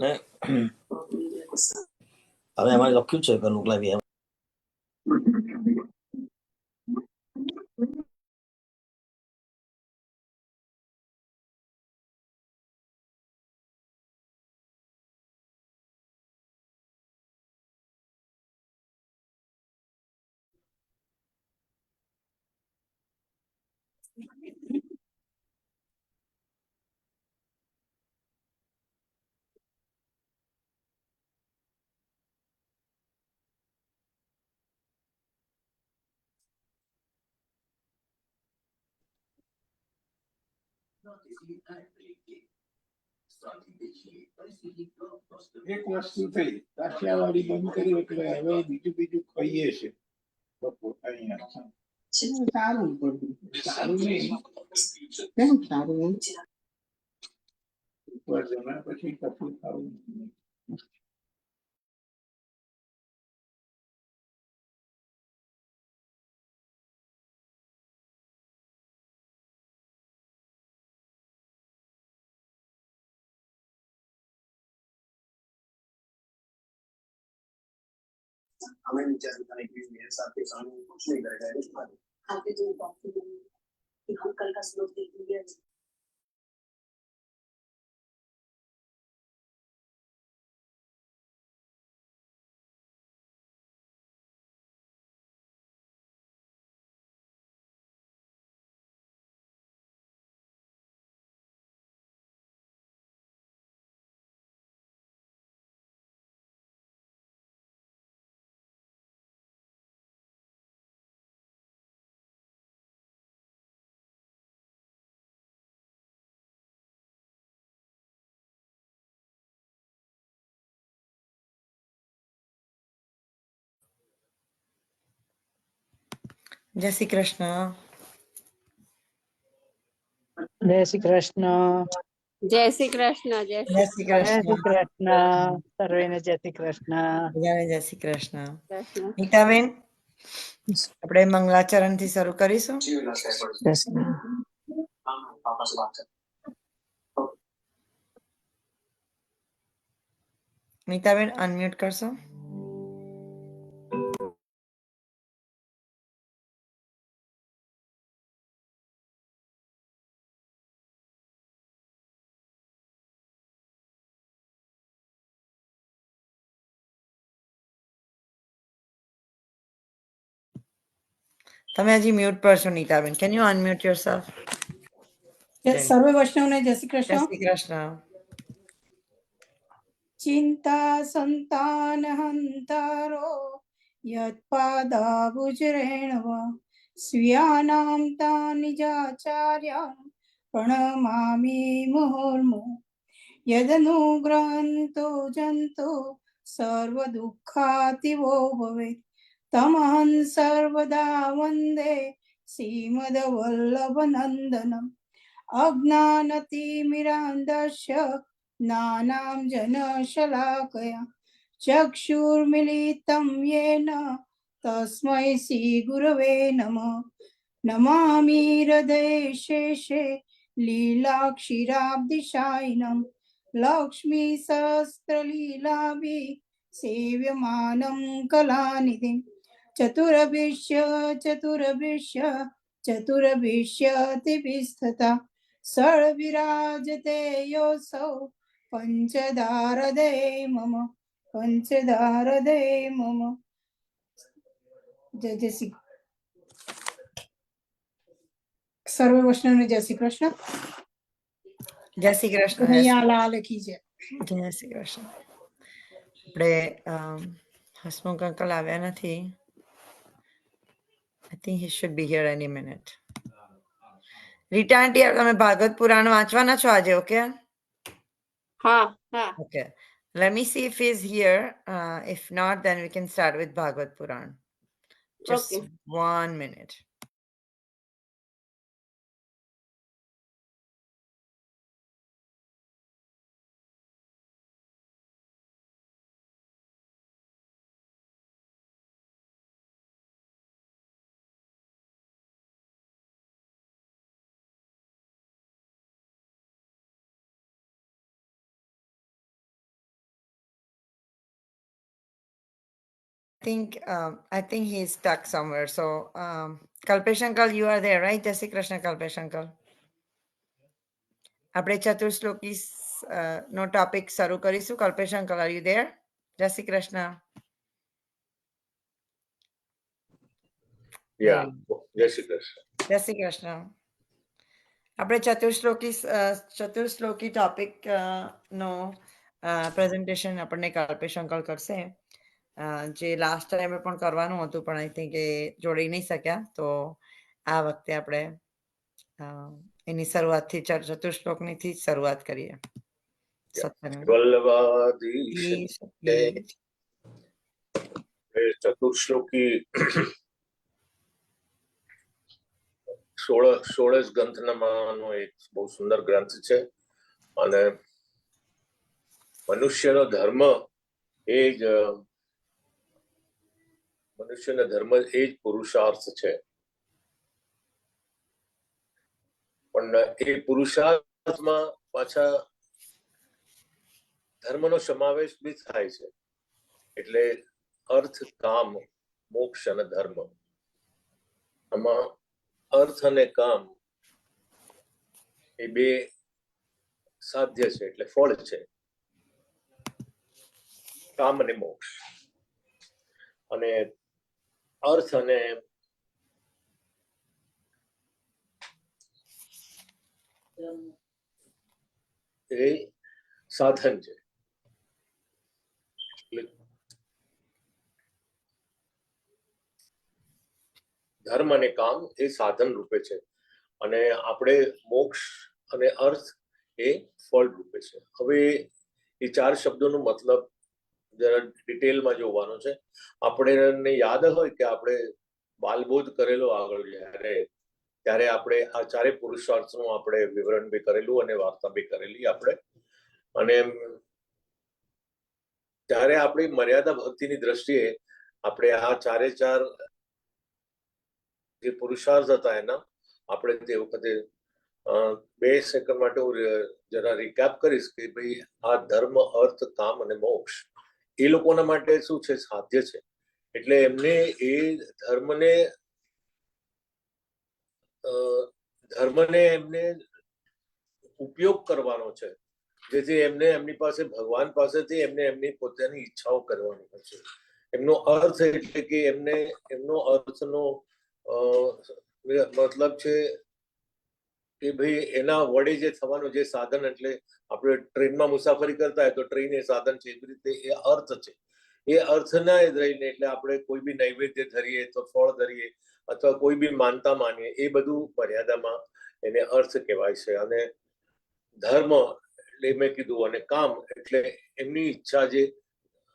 ને હવે અમારે લખ્યું છે કે મોકલાવી એમ. એક વસ્તુ થઈ, કાઠિયાવાડી બંધ કરી એટલે હવે બીજું ખાઈએ છે અહીંયા. સારું પડ્યું, સારું નહીં કેમ સારું ઉપર જમ્યા પછી કશું ખાવું. हमें नीचे बताने की मेरे साथ के सामने कुछ नहीं करेगा इस बार आपके जो डॉक्टर कि हम कल का स्लोक देख लिया જય શ્રી કૃષ્ણ. જય શ્રી કૃષ્ણ. જય શ્રી કૃષ્ણ. જય શ્રી જય કૃષ્ણ. શ્રી કૃષ્ણ. સર્વેને જય શ્રી કૃષ્ણ. બધાને જય શ્રી કૃષ્ણ. નીતાબેન, આપણે મંગલાચરણ થી શરૂ કરીશું. નીતાબેન અનમ્યુટ કરશો. તમે હજી મ્યુટ પર છો Nitaben. Can you unmute yourself? સર્વે વૈષ્ણવને જય શ્રી જય કૃષ્ણ. શ્રી કૃષ્ણ. ચિંતા સંતાન હંતારો યત્પાદાબુજરેણવ સ્વીયાનામ તાનિજાચાર્યાન પ્રણમામિ મુહુર્મુઃ યદનુગ્રહન્તો જંતો સર્વદુઃખાતિવો ભવેत् તમહં સર્વદા વંદે શ્રીમદ્વલ્લભનંદનમ અજ્ઞાનતિમિરાન્ધસ્ય જ્ઞાનાં જનશલાકયા ચક્ષુર્મિલિतं येन તસ્मै શ્રીગુરવે નમઃ. નમામિ હૃદયે શેષે લીલાક્ષીરાબ્ધિશાયિનં લક્ષ્મી સહસ્રલીલાભિ સેવ્યમાनं કલાનિધિં ચતુરભિષ્યતિભિસ્તતા સર્વિરાજતે યોऽસૌ પંચદારદે મમ. જય જય શ્રી સર્વ વૈષ્ણવને જય શ્રી કૃષ્ણ. જય શ્રી કૃષ્ણ. કનૈયા લાલ કી જય. જય શ્રી કૃષ્ણ. આપણે હસમુખ અંકલ આવ્યા નથી. I think he should be here any minute. Rita આંટી, તમે ભાગવત પુરાણ વાંચવાના છો આજે? ઓકે. હા હા. Okay. Let me see if he's here. If not, then we can start with Bhagavad Puran. Just Okay. 1 minute. I think he's stuck somewhere. So, Kalpesh uncle, you are there, right? Jai Shri Krishna, Kalpesh uncle. આપણે ચતુશ્લોકી નો topic શરૂ કરીશું. Kalpesh uncle, are you there? જય Shri Krishna. Yeah, જય શ્રી કૃષ્ણ. જય શ્રી કૃષ્ણ. આપણે ચતુશ્લોકી topic નો presentation આપણને Kalpesh uncle કરશે, જે લાસ્ટ ટાઈમે પણ કરવાનું હતું, પણ આઈ થિંક એ જોડી નહીં શક્યા. તો આ વખતે આપણે એની શરૂઆતથી ચતુશ્લોકની શરૂઆત કરીએ. વલ્લભાધીશ ચતુશ્લોકી 16 ગ્રંથનામાંનો એક બહુ સુંદર ગ્રંથ છે. અને મનુષ્યનો ધર્મ એ જ પુરુષાર્થ છે. પણ એ પુરુષાર્થમાં પાછા ધર્મનો સમાવેશ બી થાય છે. એટલે અર્થ, કામ, મોક્ષ અને ધર્મ, આમાં અર્થ અને કામ એ બે સાધ્ય છે, એટલે ફળ છે, કામ અને મોક્ષ. અને અર્થ અને એ સાધન છે. ધર્મ અને કામ એ સાધન રૂપે છે, અને આપણે મોક્ષ અને અર્થ એ ફળ રૂપે છે. હવે એ 4 શબ્દોનો મતલબ જરા ડિટેલમાં જોવાનો છે. આપણને યાદ હોય કે આપણે બાલબોધ કરેલો આગળ ત્યારે આપણે આ 4 પુરુષાર્થનું આપણે વિવરણ બી કરેલું અને વાર્તા બી કરેલી આપણે. અને ત્યારે આપણી મર્યાદા ભક્તિની દ્રષ્ટિએ આપણે આ 4 જે પુરુષાર્થ હતા એના આપણે તે વખતે 2 સેકન્ડ માટે હું જરા રિકેપ કરીશ કે ભાઈ આ ધર્મ, અર્થ, કામ અને મોક્ષ એ લોકોના માટે શું છે? સાધ્ય છે. એટલે એમને એ ધર્મને એમને ઉપયોગ કરવાનો છે, જેથી એમને એમની પાસે ભગવાન પાસેથી એમની પોતાની ઈચ્છાઓ કરવાની છે. એમનો અર્થ એટલે કે એમનો અર્થનો મતલબ છે કે ભાઈ એના વડે જે થવાનું જે સાધન, એટલે આપણે ટ્રેનમાં મુસાફરી કરતા હોય તો ટ્રેન એ સાધન છે, એવી રીતે એ અર્થ છે. એ અર્થના જ રહીને એટલે આપણે કોઈ બી નૈવેદ્ય ધરીએ તો ફળ ધરીએ અથવા કોઈ બી માનતા માનીએ, એ બધું મર્યાદામાં એને અર્થ કહેવાય છે. અને ધર્મ એટલે મેં કીધું, અને કામ એટલે એમની ઈચ્છા, જે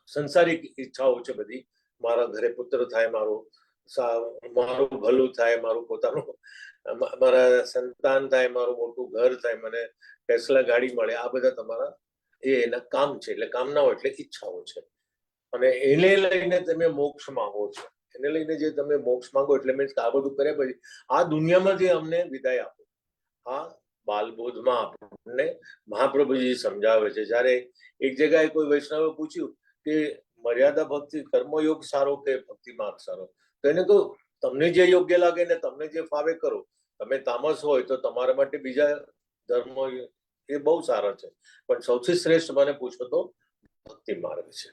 સંસારિક ઈચ્છાઓ છે બધી, મારા ઘરે પુત્ર થાય, મારું ભલું થાય, મારું પોતાનું, મારા સંતાન થાય, મારું મોટું ઘર થાય, મને ટેસ્લા ગાડી મળે, આ બધા તમારા એના કામ છે. એટલે કામનાઓ એટલે ઈચ્છાઓ છે. અને એને લઈને તમે મોક્ષ માંગો છો. એને લઈને જે તમે મોક્ષ માંગો એટલે મીન્સ આ બધું કર્યા પછી આ દુનિયામાં જે અમને વિદાય આપો, આ બાલબોધમાં આપણને મહાપ્રભુજી સમજાવે છે. જયારે એક જગ્યાએ કોઈ વૈષ્ણવે પૂછ્યું કે મર્યાદા ભક્તિ કર્મયોગ સારો કે ભક્તિ માર્ગ સારો, તો એને કહું તમને જે યોગ્ય લાગે ને તમને જે ફાવે કરો. તમે તામસ હોય તો તમારા માટે બીજા ધર્મ એ બહુ સારા છે, પણ સૌથી શ્રેષ્ઠ મને પૂછો તો ભક્તિ માર્ગ છે.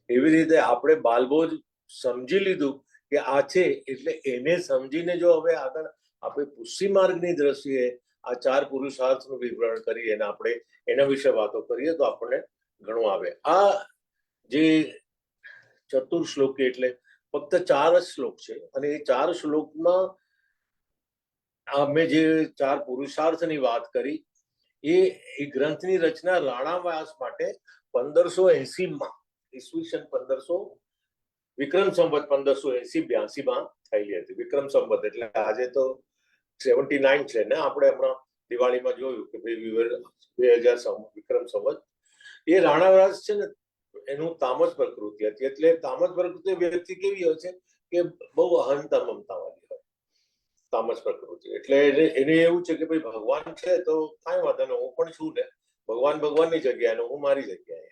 એવી રીતે આપણે બાલબોધ સમજી લીધું કે આ છે, એટલે એને સમજીને જો હવે આગળ આપણે પુષ્ટિ માર્ગની દ્રષ્ટિએ આ 4 પુરુષાર્થનું વિવરણ કરીએ અને આપણે એના વિશે વાતો કરીએ તો આપણને ઘણું આવે. આ જે ચતુર્શ્લોકી એટલે ફક્ત 4 જ શ્લોક છે, અને એ 4 શ્લોકમાં અમે જે 4 પુરુષાર્થની વાત કરી એ ગ્રંથની રચના રાણા વ્યાસ માટે 1580માં ઈસવીસન 1500 વિક્રમ સંવત 1580-82માં થયેલી હતી. વિક્રમ સંવત એટલે આજે તો 79 છે ને, આપણે હમણાં દિવાળીમાં જોયું કે 2000 વિક્રમ સંવત. એ રાણા વ્યાસ છે ને, એનું તામસ પ્રકૃતિ હતી. એટલે તામસ પ્રકૃતિ વ્યક્તિ કેવી હોય છે કે બહુ અહંતા મમતા વાળી હોય, તામસ પ્રકૃતિ. એટલે એને એવું છે કે ભાઈ ભગવાન છે તો કાંઈ વાંધો નહીં, હું પણ છું ને, ભગવાનની જગ્યાએ, હું મારી જગ્યાએ.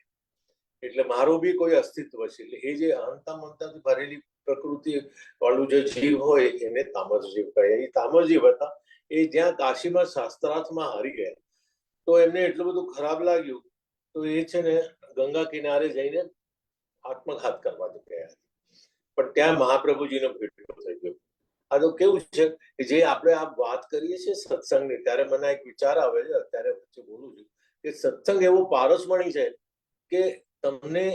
એટલે મારું બી કોઈ અસ્તિત્વ છે. એટલે એ જે અહંતા મમતાથી ભરેલી પ્રકૃતિ વાળું જે જીવ હોય એને તામસ જીવ કહે. એ તામસ જીવ હતા. એ જ્યાં કાશીમાં શાસ્ત્રાર્થમાં હારી ગયા તો એમને એટલું બધું ખરાબ લાગ્યું તો એ છે ને ગંગા કિનારે જઈને આત્મઘાત કરવા ગયા. પણ ત્યાં મહાપ્રભુજીનો ભેટો થઈ ગયો. આ તો કેવું છે કે જે આપણે આ વાત કરીએ છીએ સત્સંગની, ત્યારે મને એક વિચાર આવે છે, અત્યારે વચ્ચે બોલું છું કે સત્સંગ એવો પારસમણી છે કે તમને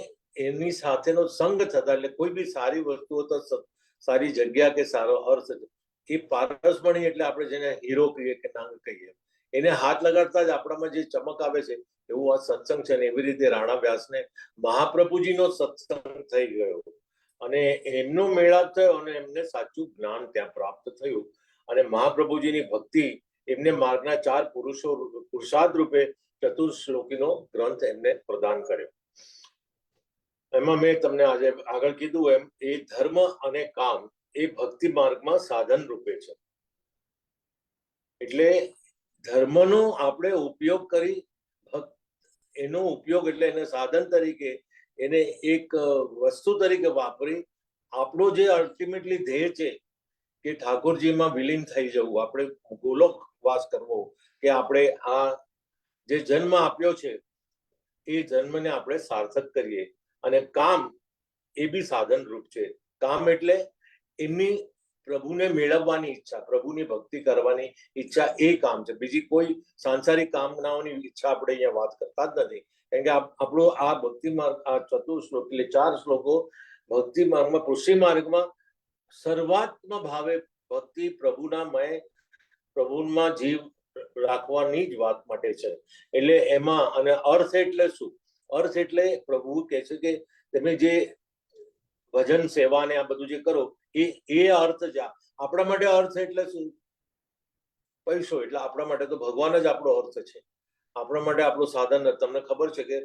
એની સાથેનો સંગ થતા, એટલે કોઈ બી સારી વસ્તુઓ તો સારી જગ્યા કે સારો અર્થ, એ પારસમણી એટલે આપણે જેને હીરો કહીએ કે નાંગ કહીએ, એને હાથ લગાડતા જ આપણામાં જે ચમક આવે છે એવું આ સત્સંગ છે. ને એવી રીતે રાણા વ્યાસને મહાપ્રભુજીનો સત્સંગ થઈ ગયો અને એમનો મેળાપ થયો અને એમને સાચું જ્ઞાન ત્યાં પ્રાપ્ત થયું અને મહાપ્રભુજીની ભક્તિ એમને માર્ગના 4 પુરુષાર્થ રૂપે ચતુર્શ્લોકીનો ગ્રંથ એમને પ્રદાન કર્યો. એમાં મેં તમને આજે આગળ કીધું એમ એ ધર્મ અને કામ એ ભક્તિ માર્ગમાં સાધન રૂપે છે. એટલે ધર્મનો આપણે ઉપયોગ કરી, એનો ઉપયોગ એટલે એને સાધન તરીકે, એને એક વસ્તુ તરીકે વાપરી આપણો જે અલ્ટિમેટલી ધ્યેય છે કે ઠાકોરજીમાં વિલીન થઈ જવું, આપણે ગોલોક વાસ કરવો, કે આપણે આ જે જન્મ આપ્યો છે એ જન્મને આપણે સાર્થક કરીએ. અને કામ એ બી સાધન રૂપ છે. કામ એટલે એમની પ્રભુને મેળવવાની ઈચ્છા, પ્રભુની ભક્તિ કરવાની ઈચ્છા, એ કામ છે. બીજી કોઈ સાંસારિક કામનાઓની ઈચ્છા આપણે અહીંયા વાત કરતા જ નથી. કારણ કે આપણો આ ભક્તિ માર્ગ, આ ચતુર્શ્લોક એટલે 4 શ્લોકો ભક્તિ માર્ગમાં, પુરુષી માર્ગમાં સર્વાત્મ ભાવે ભક્તિ પ્રભુમાં જીવ રાખવાની જ વાત માટે છે. એટલે એમાં અને અર્થ એટલે શું? અર્થ એટલે પ્રભુ કહે છે કે તમે જે ભજન સેવા ને આ બધું જે કરો એ અર્થ જ. આપણા માટે અર્થ એટલે શું? પૈસો. એટલે આપણા માટે તો ભગવાન જ આપણો અર્થ છે. આપણા માટે આપણું સાધન. તમને ખબર છે કે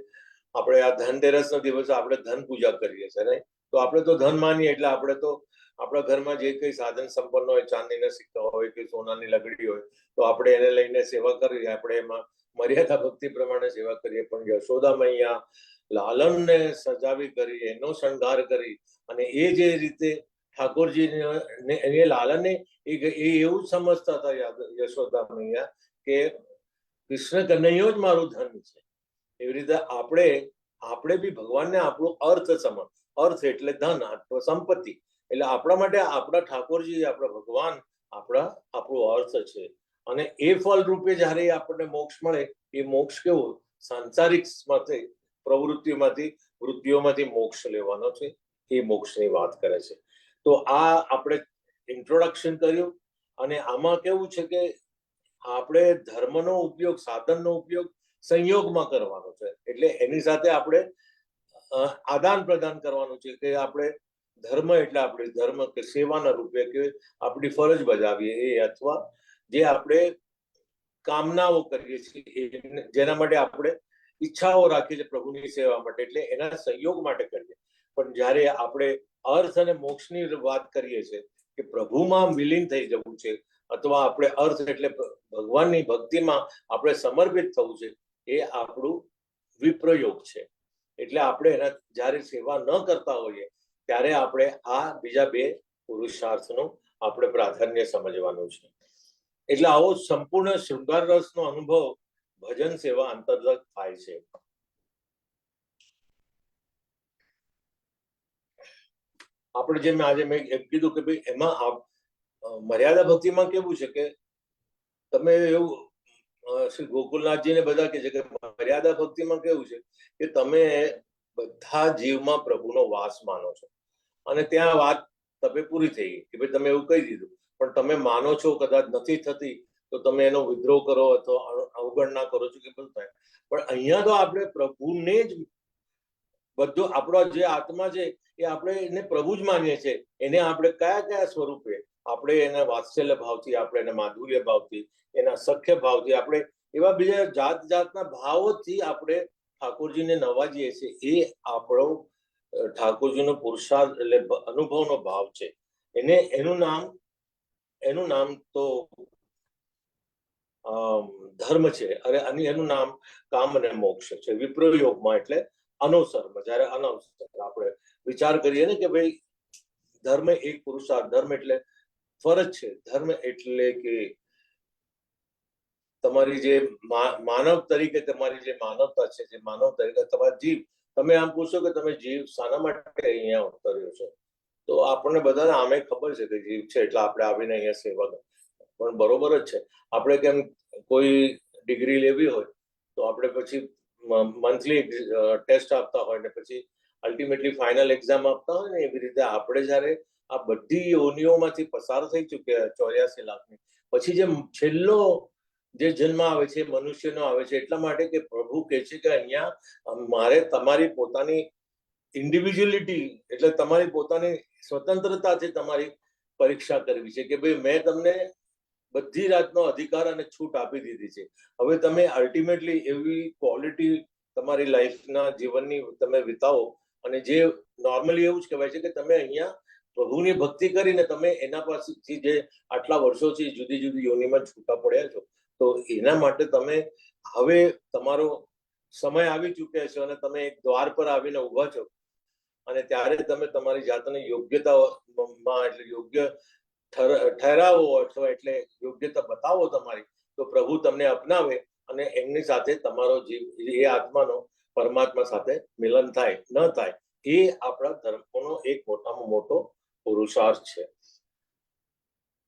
આપણે આ ધનતેરસના દિવસે આપણે ધન પૂજા કરીએ છીએ ને, તો આપણે તો ધન માનીએ એટલે આપણે તો આપણા ઘરમાં જે કઈ સાધન સંપન્ન હોય, ચાંદીના સિક્કા હોય કે સોનાની લગડી હોય, તો આપણે એને લઈને સેવા કરીએ. આપણે એમાં મર્યાદા ભક્તિ પ્રમાણે સેવા કરીએ. પણ યશોદા મૈયા લાલનને સજાવી કરી, એનો શણગાર કરી અને એ જે રીતે ઠાકોરજીને એ લાલનને એ એવું સમજતા હતા યશોદા મૈયા કે કૃષ્ણ કનૈયો જ મારું ધન છે. એવી રીતે આપણે બી ભગવાનને આપણું અર્થ સમજ. અર્થ એટલે ધન, સંપત્તિ. એટલે આપણા માટે આપણા ઠાકોરજી, આપણા ભગવાન આપણો અર્થ છે. અને એ ફળ રૂપે જયારે આપણને મોક્ષ મળે, એ મોક્ષ કેવો? સાંસારિક વૃત્તિઓમાંથી મોક્ષ લેવાનો છે. એ મોક્ષની વાત કરે છે. તો આ આપણે ઇન્ટ્રોડક્શન કર્યું. અને આમાં કેવું છે કે આપણે ધર્મનો ઉપયોગ, સાધનનો ઉપયોગ સંયોગમાં કરવાનો છે. એટલે એની સાથે આપણે આદાન પ્રદાન કરવાનું છે કે આપણે ધર્મ એટલે આપણે ધર્મ કે સેવાના રૂપે કે આપણી ફરજ બજાવીએ એ, અથવા જે આપણે કામનાઓ કરીએ છીએ જેના માટે આપણે ઈચ્છાઓ રાખીએ છીએ પ્રભુની સેવા માટે, એટલે એના સંયોગ માટે કરીએ. પણ જ્યારે આપણે અર્થ અને મોક્ષની વાત કરીએ છીએ કે પ્રભુમાં વિલીન થઈ જવું છે, અથવા આપણે અર્થ એટલે ભગવાનની ભક્તિમાં આપણે સમર્પિત થવું છે, એ આપણું વિપ્રયોગ છે. એટલે આપણે એના જ્યારે સેવા ન કરતા હોઈએ ત્યારે આપણે આ બીજા 2 પુરુષાર્થનું આપણે પ્રાધાન્ય સમજવાનું છે. એટલે આવો સંપૂર્ણ શૃંગાર રસનો અનુભવ ભજન સેવા અંતર્ગત થાય છે. આપણે જેમ આજે મેં કીધું કે ભાઈ એમાં મર્યાદા ભક્તિમાં કેવું છે કે તમે એવું શ્રી ગોકુલનાથજીને બધા કહે છે કે મર્યાદા ભક્તિમાં કેવું છે કે તમે બધા જીવમાં પ્રભુનો વાસ માનો છો અને ત્યાં વાત તમે પૂરી થઈ ગઈ કે ભાઈ તમે એવું કહી દીધું, પણ તમે માનો છો કદાચ નથી થતી તો તમે એનો વિદ્રોહ કરો અથવા અવગણના કરો છો કે બધું થાય. પણ અહીંયા તો આપણે પ્રભુને જ બધું, આપણો જે આત્મા છે એ આપણે એને પ્રભુ જ માનીએ છીએ. એને આપણે કયા સ્વરૂપે, આપણે એના વાત્સલ્ય ભાવથી, આપણે એના માધુર્ય ભાવથી, એના સખ્ય ભાવથી, આપણે એવા બીજા જાતના ભાવોથી આપણે ઠાકોરજીને નવાજીએ છીએ. એ આપણો ઠાકોરજીનો પુરુષાર્થ એટલે અનુભવનો ભાવ છે. એનું નામ તો ધર્મ છે. અને એનું નામ કામ અને મોક્ષ છે. વિપ્રયોગમાં એટલે અનવસરમાં, જ્યારે અનવસર આપણે વિચાર કરીએ ને કે ભાઈ ધર્મ એક પુરુષાર્થ, ધર્મ એટલે ફરજ છે, ધર્મ એટલે કે તમારી જે માનવ તરીકે તમારી જે માનવતા છે, જે માનવ તરીકે તમારા જીવ, તમે આમ પૂછો કે તમે જીવ શાના માટે અહીંયા ઉતર્યો છો, તો આપણને બધાને આમે ખબર છે કે જીવ છે એટલે આપણે આવીને અહીંયા સેવા કરી. પણ બરોબર જ છે, આપણે કેમ કોઈ ડિગ્રી લેવી હોય તો આપણે પછી મંથલી ટેસ્ટ આપતા હોય ને પછી અલ્ટિમેટલી ફાઇનલ એક્ઝામ આપતા હોય ને, એવી રીતે આપણે જ્યારે આ બધી યોનિઓમાંથી પસાર થઈ ચૂક્યા 84 લાખની, પછી જે છેલ્લો જે જન્મ આવે છે મનુષ્યનો આવે છે એટલા માટે કે પ્રભુ કહે છે કે અહીંયા મારે તમારી પોતાની ઇન્ડિવિજ્યુઅલિટી એટલે તમારી પોતાની સ્વતંત્રતાથી તમારી પરીક્ષા કરવી છે કે ભાઈ મેં તમને બધી જાતનો અધિકાર અને છૂટ આપી દીધી છે. હવે તમે અલ્ટિમેટલી એવી ક્વોલિટી તમારી લાઈફના જીવનની તમે વિતાવો, અને જે નોર્મલી એવું જ કહેવાય છે કે તમે અહીંયા પ્રભુની ભક્તિ કરીને તમે એના પાસેથી જે આટલા વર્ષોથી જુદી જુદી યોનિમાં છૂટા પડ્યા છો, તો એના માટે તમે હવે તમારો સમય આવી ચૂક્યો છે અને તમે એક દ્વાર પર આવીને ઊભા છો, અને ત્યારે તમે તમારી જાતને યોગ્યતામાં એટલે યોગ્ય ઠરાવો અથવા એટલે યોગ્યતા બતાવો તમારી, તો પ્રભુ તમને અપનાવે અને એમની સાથે તમારો જીવ એ આત્માનો પરમાત્મા સાથે મિલન થાય ન થાય, એ આપણા ધર્મનો એક મોટામાં મોટો પુરુષાર્થ છે.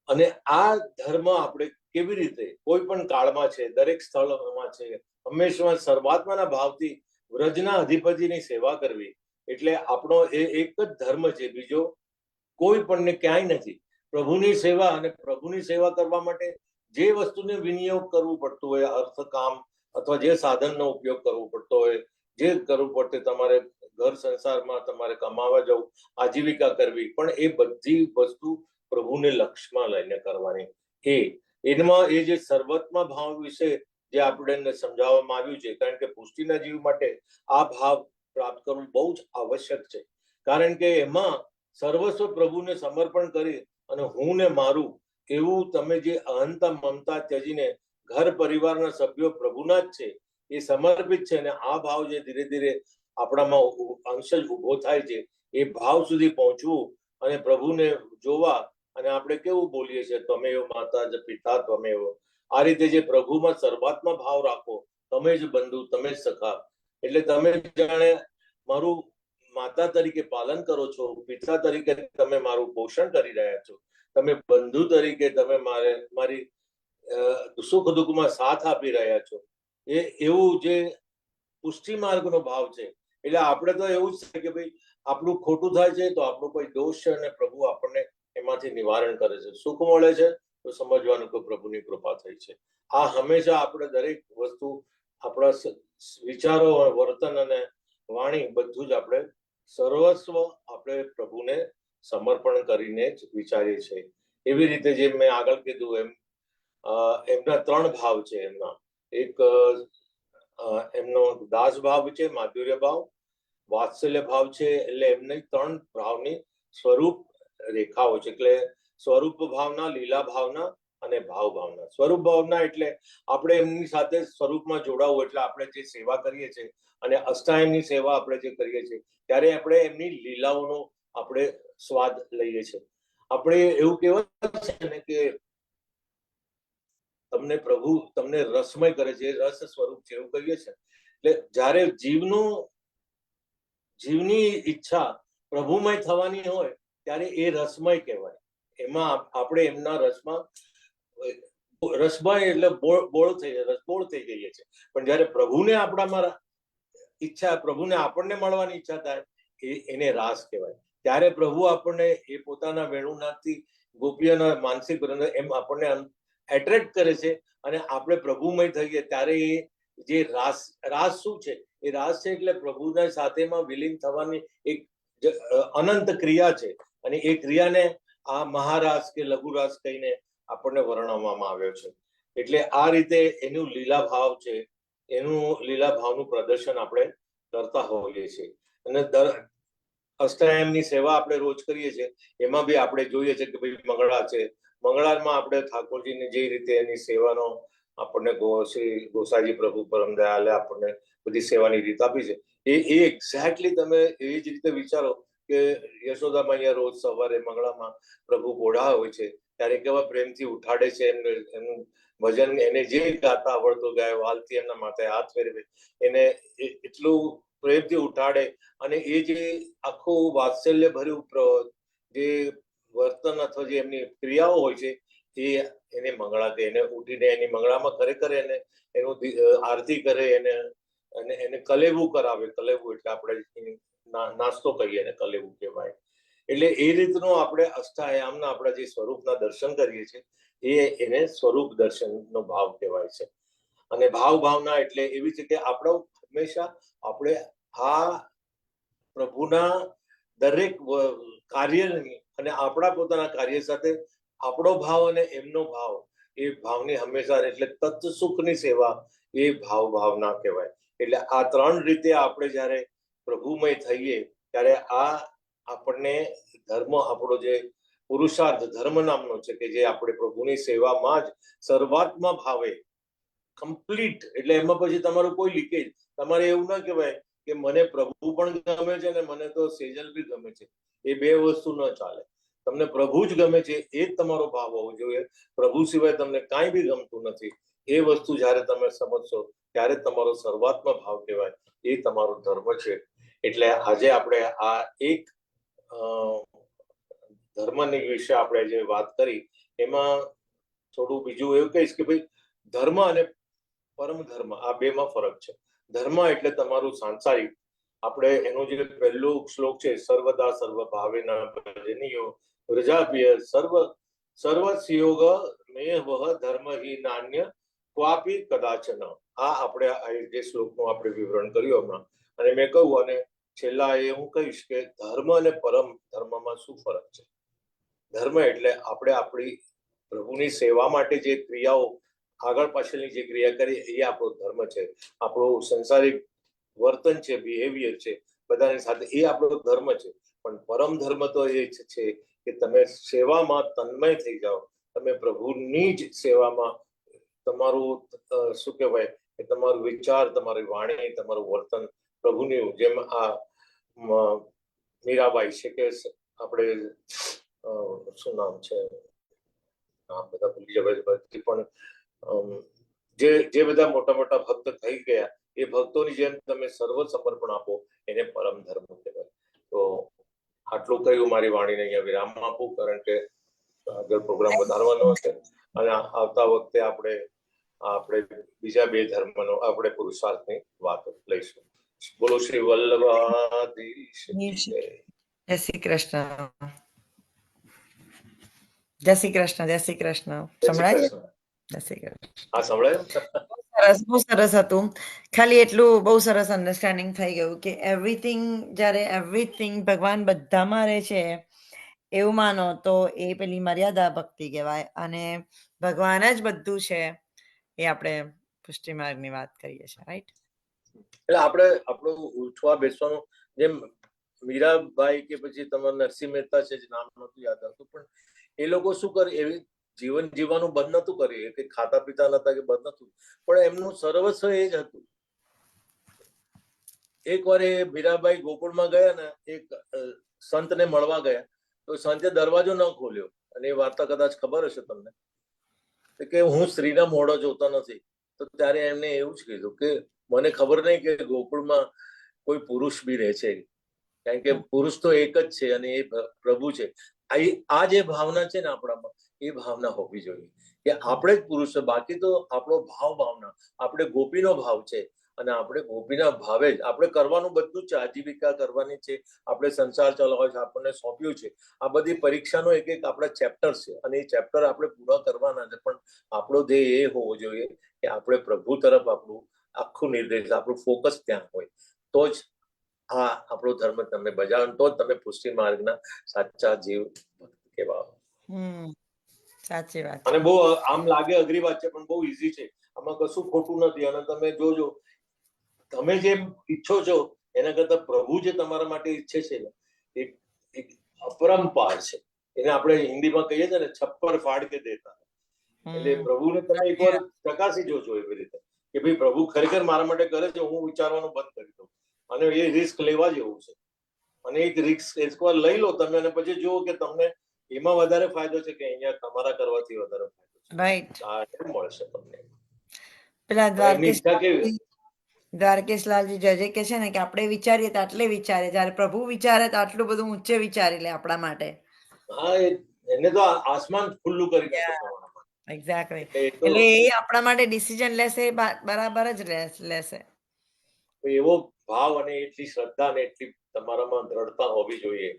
અને આ ધર્મ આપણે કેવી રીતે કોઈ પણ કાળમાં છે, દરેક સ્થળમાં છે, હંમેશા સર્વાત્માના ભાવથી વ્રજના અધિપતિની સેવા કરવી એટલે આપણો એ એક જ ધર્મ છે, બીજો કોઈ પણને ક્યાંય નથી. પ્રભુની સેવા, અને પ્રભુની સેવા કરવા માટે જે વસ્તુને વિનિયોગ કરવું પડતું હોય, અર્થ કામ અથવા જે સાધનનો ઉપયોગ કરવો પડતો હોય, જે કરવું પડશે તમારે ઘર સંસારમાં તમારે કમાવા જવું, આજીવિકા કરવી, પણ એ બધી વસ્તુ પ્રભુને લક્ષ્યમાં લઈને કરવાની. એમાં એ જે સર્વત્મ ભાવ વિશે જે આપણે સમજાવવામાં આવ્યું છે, કારણ કે પુષ્ટિના જીવ માટે આ ભાવ પ્રાપ્ત કરવું બહુ જ આવશ્યક છે, કારણ કે એમાં સર્વસ્વ પ્રભુને સમર્પણ કરી અને હું ને મારું એવું તમે જે અહંતા મમતા ત્યજીને ઘર પરિવારના સભ્યો પ્રભુના જ છે એ સમર્પિત છે, અને આ ભાવ જે ધીરે ધીરે આપણામાં અંશ જ ઉભો થાય છે, એ ભાવ સુધી પહોંચવું અને પ્રભુને જોવા. અને આપણે કેવું બોલીએ છીએ, તમે એવો માતા જ પિતા તમે એવો, આ રીતે જે પ્રભુમાં સર્વાત્મા ભાવ રાખો, તમે જ બંધુ તમે જ સખા, એટલે તમે જાણે મારું માતા તરીકે પાલન કરો છો, પિતા તરીકે તમે મારું પોષણ કરી રહ્યા છો, તમે બંધુ તરીકે તમે મારી સુખ દુઃખમાં સાથ આપી રહ્યા છો, એ એવું જે પુષ્ટિ માર્ગનો ભાવ છે. એટલે આપણે તો એવું જ છે કે ભાઈ આપણું ખોટું થાય છે તો આપણો કોઈ દોષ છે અને પ્રભુ આપણને એમાંથી નિવારણ કરે છે, સુખ મળે છે તો સમજવાનું કે પ્રભુની કૃપા થઈ છે. આ હંમેશા આપણે દરેક વસ્તુ આપણા વિચારો, વર્તન અને વાણી બધું જ આપણે સર્વસ્વ આપણે પ્રભુને સમર્પણ કરીને જ વિચારીએ છીએ. એવી રીતે જે મેં આગળ કીધું એમ એમના 3 ભાવ છે. એમના એક એમનો દાસ ભાવ છે, માધુર્ય ભાવ, વાત્સલ્ય ભાવ છે, એટલે એમની 3 ભાવની સ્વરૂપ રેખાઓ છે, એટલે સ્વરૂપ ભાવના, લીલા ભાવના અને ભાવ ભાવના. સ્વરૂપ ભાવના એટલે આપણે એમની સાથે સ્વરૂપમાં જોડાવું, એટલે આપણે જે સેવા કરીએ છીએ અને અષ્ટાયમની સેવા આપણે જે કરીએ છીએ ત્યારે આપણે એમની લીલાઓનો આપણે સ્વાદ લઈએ છીએ. આપણે એવું કહેવાય છે ને કે તમને પ્રભુ તમને રસમય કરે છે, રસ સ્વરૂપ છે એવું કહીએ છીએ. એટલે જ્યારે જીવની ઈચ્છા પ્રભુમય થવાની હોય ત્યારે એ રસમય કહેવાય. એમાં આપણે એમના રસમય એટલે રસબોળ થઈ જઈએ છીએ. પણ જયારે પ્રભુને આપણામાં ઈચ્છા, પ્રભુને આપણને મળવાની ઈચ્છા થાય એને રાસ કહેવાય. ત્યારે પ્રભુ આપણને એ પોતાના વેણુનાથથી ગોપીઓના માનસિક એમ આપણને એટ્રેક્ટ કરે છે અને આપણે પ્રભુમય થઈએ ત્યારે એ જે રાસ શું છે, એ રાસ છે એટલે પ્રભુના સાથેમાં વિલીન થવાની એક અનંત ક્રિયા છે, અને એ ક્રિયાને આ મહારાસ કે લઘુરાસ કહીને આપણને વર્ણવવામાં આવ્યો છે. એટલે આ રીતે એનું લીલા ભાવ છે, એનું લીલા ભાવનું પ્રદર્શન આપણે કરતા હોઈએ છીએ. અને અષ્ટાયમની સેવા આપણે રોજ કરીએ છીએ, એમાં બી આપણે જોઈએ છીએ કે ભાઈ મંગળા છે, મંગળામાં આપણે ઠાકોરજીની જે રીતે એની સેવાનો આપણને શ્રી ગોસાઈજી પ્રભુ પરમ દયાલે આપણને બધી સેવાની રીત આપી છે. એ એક્ઝેક્ટલી તમે એવી જ રીતે વિચારો કે યશોદામાં અહીંયા રોજ સવારે મંગળામાં પ્રભુ બોઢા હોય છે ત્યારે કેવા પ્રેમથી ઉઠાડે છે, એનું ભજન એને જે ગાતા આવડતું ગાય, વાલથી એમના માથે હાથ ફેરવે, એને એટલું પ્રેમથી ઉઠાડે, અને એ જે આખું વાત્સલ્ય ભર્યું જે વર્તન અથવા જે એમની ક્રિયાઓ હોય છે એને મંગળા કહે. એને ઉઠીને એની મંગળામાં ખરેખર એને એનું આરતી કરે, એને કલેવું કરાવે. કલેવું એટલે આપણે નાસ્તો કહીએ એને કલેવું કહેવાય. એટલે એ રીતનું આપણે અષ્ટાયામના આપણા જે સ્વરૂપના દર્શન કરીએ છીએ એને સ્વરૂપ દર્શનનો ભાવ કહેવાય છે. અને ભાવના એટલે એવી છે કે આપણો હંમેશા આપણે આ પ્રભુના દરેક કાર્યની અને આપણા પોતાના કાર્ય સાથે આપણો ભાવ અને એમનો ભાવ, એ ભાવની હંમેશા, એટલે તત્વ સુખની સેવા, એ ભાવના કહેવાય. એટલે આ ત્રણ રીતે આપણે જ્યારે પ્રભુમય થઈએ ત્યારે આ આપણને ધર્મ, આપણો જે પુરુષાર્થ ધર્મ નામનો છે કે જે આપણે પ્રભુની સેવામાં જ સર્વાત્મા ભાવે કમ્પ્લીટ, એટલે એમાં પછી તમારું કોઈ લીકેજ, તમારે એવું ના કહેવાય કે મને પ્રભુ પણ ગમે છે ને મને તો સેજલ બી ગમે છે. એ બે વસ્તુ ન ચાલે. તમને પ્રભુ જ ગમે છે એ જ તમારો ભાવ હોવો જોઈએ. પ્રભુ સિવાય તમને કાંઈ બી ગમતું નથી, એ વસ્તુ જ્યારે તમે સમજશો ત્યારે તમારો સર્વાત્મા ભાવ કહેવાય, એ તમારો ધર્મ છે. એટલે આજે આપણે આ એક ધર્મની વિશે આપણે જે વાત કરી એમાં થોડું બીજું એવું કહીશ કે ભાઈ ધર્મ અને પરમ ધર્મ આ બેમાં ફરક છે. ધર્મ એટલે તમારું સાંસારિક, આપણે એનું જે પહેલું શ્લોક છે, સર્વદા સર્વ ભાવેના ભજનીયો વ્રજાભ્ય સર્વસ્યોગ મેહ વહ ધર્મ હિ નાન્ય ક્વાપી કદાચન. આ આપણે જે શ્લોકનું આપણે વિવરણ કર્યું હમણાં, અને મેં કહ્યું, અને છેલ્લા એ હું કહીશ કે ધર્મ અને પરમ ધર્મમાં શું ફરક છે. ધર્મ એટલે આપણે આપણી પ્રભુની સેવા માટે જે ક્રિયાઓ, આગળ પાછળની જે ક્રિયા કરી, એ આપણો ધર્મ છે. આપણું સંસારિક વર્તન છે, બિહેવિયર છે બધાની સાથે, એ આપણો ધર્મ છે. પણ પરમ ધર્મ તો એ છે કે તમે સેવામાં તન્મય થઈ જાઓ, તમે પ્રભુની જ સેવામાં તમારું શું કહેવાય કે તમારું વિચાર, તમારી વાણી, તમારું વર્તન પ્રભુની, જેમ આ મીરાબાઈ છે કે આપણે શું નામ છે, નામ બધા ભૂલી જવાય, પણ જે બધા મોટા મોટા ભક્ત થઈ ગયા, એ ભક્તોની જેમ તમે સર્વ સમર્પણ આપો, એને પરમ ધર્મ કહેવાય. તો આટલું કહ્યું, મારી વાણીને અહીંયા વિરામ આપું, કારણ કે આગળ પ્રોગ્રામ વધારવાનો હશે, અને આવતા વખતે આપણે બીજા બે ધર્મનો આપણે પુરુષાર્થની વાત લઈશું. બોલો શ્રી વલ્લભાધીશ. જય શ્રી કૃષ્ણ. જય શ્રી કૃષ્ણ. જય શ્રી કૃષ્ણ. સંભળાય? જય શ્રી કૃષ્ણ. હા, સંભળાય. બહુ સરસ હતું. ખાલી એટલું બહુ સરસ અન્ડરસ્ટેન્ડિંગ થઈ ગયું કે એવરીથિંગ, જ્યારે એવરીથિંગ ભગવાન બધામાં રહે છે એવું માનો તો એ પેલી મર્યાદા ભક્તિ કહેવાય, અને ભગવાન જ બધું છે, એ આપણે પુષ્ટિ માર્ગની વાત કરીએ છીએ, રાઈટ? એટલે આપણે આપણું ઉઠવા બેસવાનું, જેમ મીરાબાઈ કે પછી તમારા નરસિંહ મહેતા છે, નામ નતું યાદ આવતું, પણ એ લોકો શું કરે, એવી જીવન જીવવાનું બંધ નતું કર્યું, કે ખાતા પીતા નતા કે બંધ નતું, પણ એમનું સર્વસ્વ એ જ હતું. એકવાર એ મીરાબાઈ ગોકુળમાં ગયા ને, એક સંતને મળવા ગયા, તો સંતે દરવાજો ન ખોલ્યો, અને એ વાર્તા કદાચ ખબર હશે તમને, કે હું સ્ત્રીના મોઢો જોતો નથી. તો ત્યારે એમને એવું જ કીધું કે મને ખબર નહીં કે ગોકુળમાં કોઈ પુરુષ બી રહે છે, કારણ કે પુરુષ તો એક જ છે અને એ પ્રભુ છે. આ જે ભાવના છે ને આપણામાં, એ ભાવના હોવી જોઈએ કે આપણે જ પુરુષ છે, બાકી તો આપણો ભાવના, આપણે ગોપીનો ભાવ છે, અને આપણે ગોપીના ભાવે જ આપણે કરવાનું બધું જ છે. આજીવિકા કરવાની છે, આપણે સંસાર ચલાવવાનો છે, આપણને સોંપ્યું છે. આ બધી પરીક્ષાનો એક એક આપણા ચેપ્ટર છે, અને એ ચેપ્ટર આપણે પૂરા કરવાના છે. પણ આપણો ધ્યેય એ હોવો જોઈએ કે આપણે પ્રભુ તરફ આપણું આખું નિર્દેશ, આપણું ફોકસ ત્યાં હોય, તો જ આ આપણો ધર્મ તમે બજાવો, તો જ તમે પુષ્ટિ માર્ગના સાચા જીવ કહેવાઓ. સાચી વાત. અને બહુ આમ લાગે અઘરી વાત છે, પણ બહુ ઈઝી છે, આમાં કશું ખોટું નથી. અને તમે જોજો, તમે જેમ ઈચ્છો છો એના કરતા પ્રભુ જે તમારા માટે ઈચ્છે છે ને, એક અપરંપાર છે. એને આપણે હિન્દીમાં કહીએ છીએ ને, છપ્પર ફાડ કે દેતા. એટલે પ્રભુને તમે એકવાર ચકાસી જોજો એવી રીતે કે ભાઈ પ્રભુ ખરેખર મારા માટે કરે છે, હું વિચારવાનું બંધ કરી દઉં. અને એ રિસ્ક લેવા જેવું છે. અને એક રિસ્ક એકવાર લઈ લો તમે અને પછી જુઓ કે તમને એમાં વધારે ફાયદો છે કે અહીંયા તમારા કરવાથી વધારે ફાયદો છે. રાઈટ. આ એમ મળશે તમને. પેલા એમની ઈચ્છા કેવી? દ્વારકેશલાલજી જજે કે છે ને કે આપણે વિચારીએ તો આટલે વિચારે, જ્યારે પ્રભુ વિચારે તો આટલું બધું ઊંચે વિચારી લે આપણા માટે. હા, એને તો આસમાન ખુલ્લું કરી નાખે તમારા માટે. એક્ઝેક્ટલી. એટલે એ તો એટલે એ આપણા માટે ડિસિઝન લેશે એ બરાબર જ લેશે. એવો ભાવ અને એટલી શ્રદ્ધા અને એટલી તમારામાં દ્રઢતા હોવી જોઈએ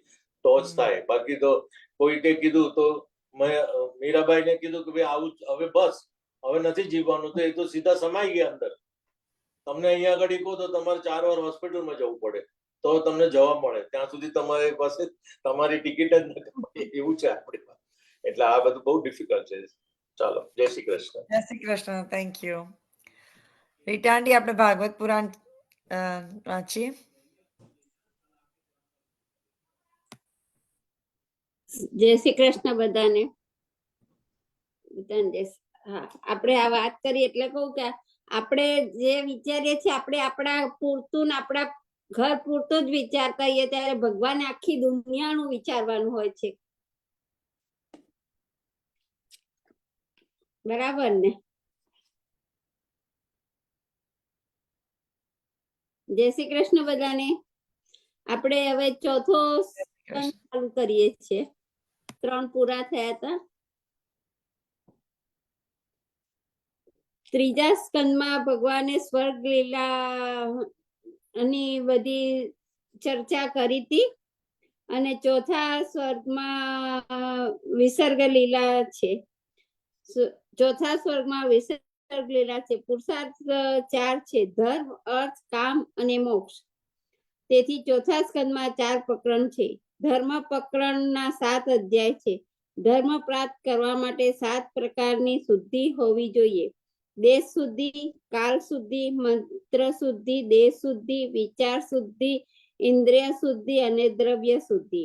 તો જ થાય. બાકી તો કોઈ કે કીધું તો મેં મીરાબાઈને કીધું કે ભાઈ આવું હવે બસ હવે નથી જીવવાનું, તો એ તો સીધા સમાઈ ગયા અંદર. તમને અહીંયા આગળ કહો તો તમારે 4 વાર હોસ્પિટલમાં જવું પડે તો તમને જવાબ મળે. ત્યાં સુધી તમારી પાસે તમારી ટિકિટ જ નથી. એવું છે આપણી પાસે. એટલે આ બધું બહુ ડિફિકલ્ટ છે. ચાલો, જય શ્રી કૃષ્ણ. જય શ્રી કૃષ્ણ. Thank you. રીટાંડી, આપણે ભાગવત પુરાણ વાંચીએ. જય શ્રી કૃષ્ણ બધાને. હા, આપણે આ વાત કરી એટલે કહું કે આપણે જે વિચારીએ છીએ આપણે આપણા પૂરતું ને આપણા ઘર પૂરતું જ વિચારતા હોઈએ, ત્યારે ભગવાન આખી દુનિયાનું વિચારવાનું હોય છે. બરાબર ને? જય શ્રી કૃષ્ણ બધાને. આપણે હવે ચોથો સ્કંદ ચાલુ કરીએ છીએ. 3 પૂરા થયા હતા. ત્રીજા સ્કંદમાં ભગવાને સ્વર્ગ લીલાની બધી ચર્ચા કરી હતી અને ચોથા સ્વર્ગમાં વિસર્ગ લીલા છે. ચોથા સ્વર્ગમાં વિસર્ગ લીલા છે. પુરુષાર્થ 4 છે: ધર્મ, અર્થ, કામ અને મોક્ષ. તેથી ચોથા સ્કંદમાં 4 પ્રકરણ છે. ધર્મ પ્રકરણના 7 અધ્યાય છે. ધર્મ પ્રાપ્ત કરવા માટે 7 પ્રકારની શુદ્ધિ હોવી જોઈએ: દેહ શુદ્ધિ, કાલ શુદ્ધિ, મંત્ર શુદ્ધિ, દેહ શુદ્ધિ, વિચાર શુદ્ધિ, ઇન્દ્રિય શુદ્ધિ અને દ્રવ્ય શુદ્ધિ.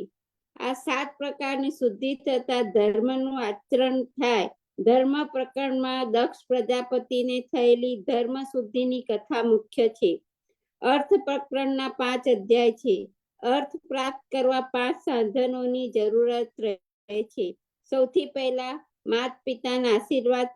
આ 7 પ્રકારની શુદ્ધિ થતા ધર્મનું આચરણ થાય. ધર્મ પ્રકરણમાં દક્ષ પ્રજાપતિને થયેલી ધર્મ શુદ્ધિની કથા મુખ્ય છે. અર્થ પ્રકરણના 5 અધ્યાય છે. અર્થ પ્રાપ્ત કરવા 5 સાધનોની જરૂરત રહે છે. સૌથી પહેલા માતા પિતાના આશીર્વાદ,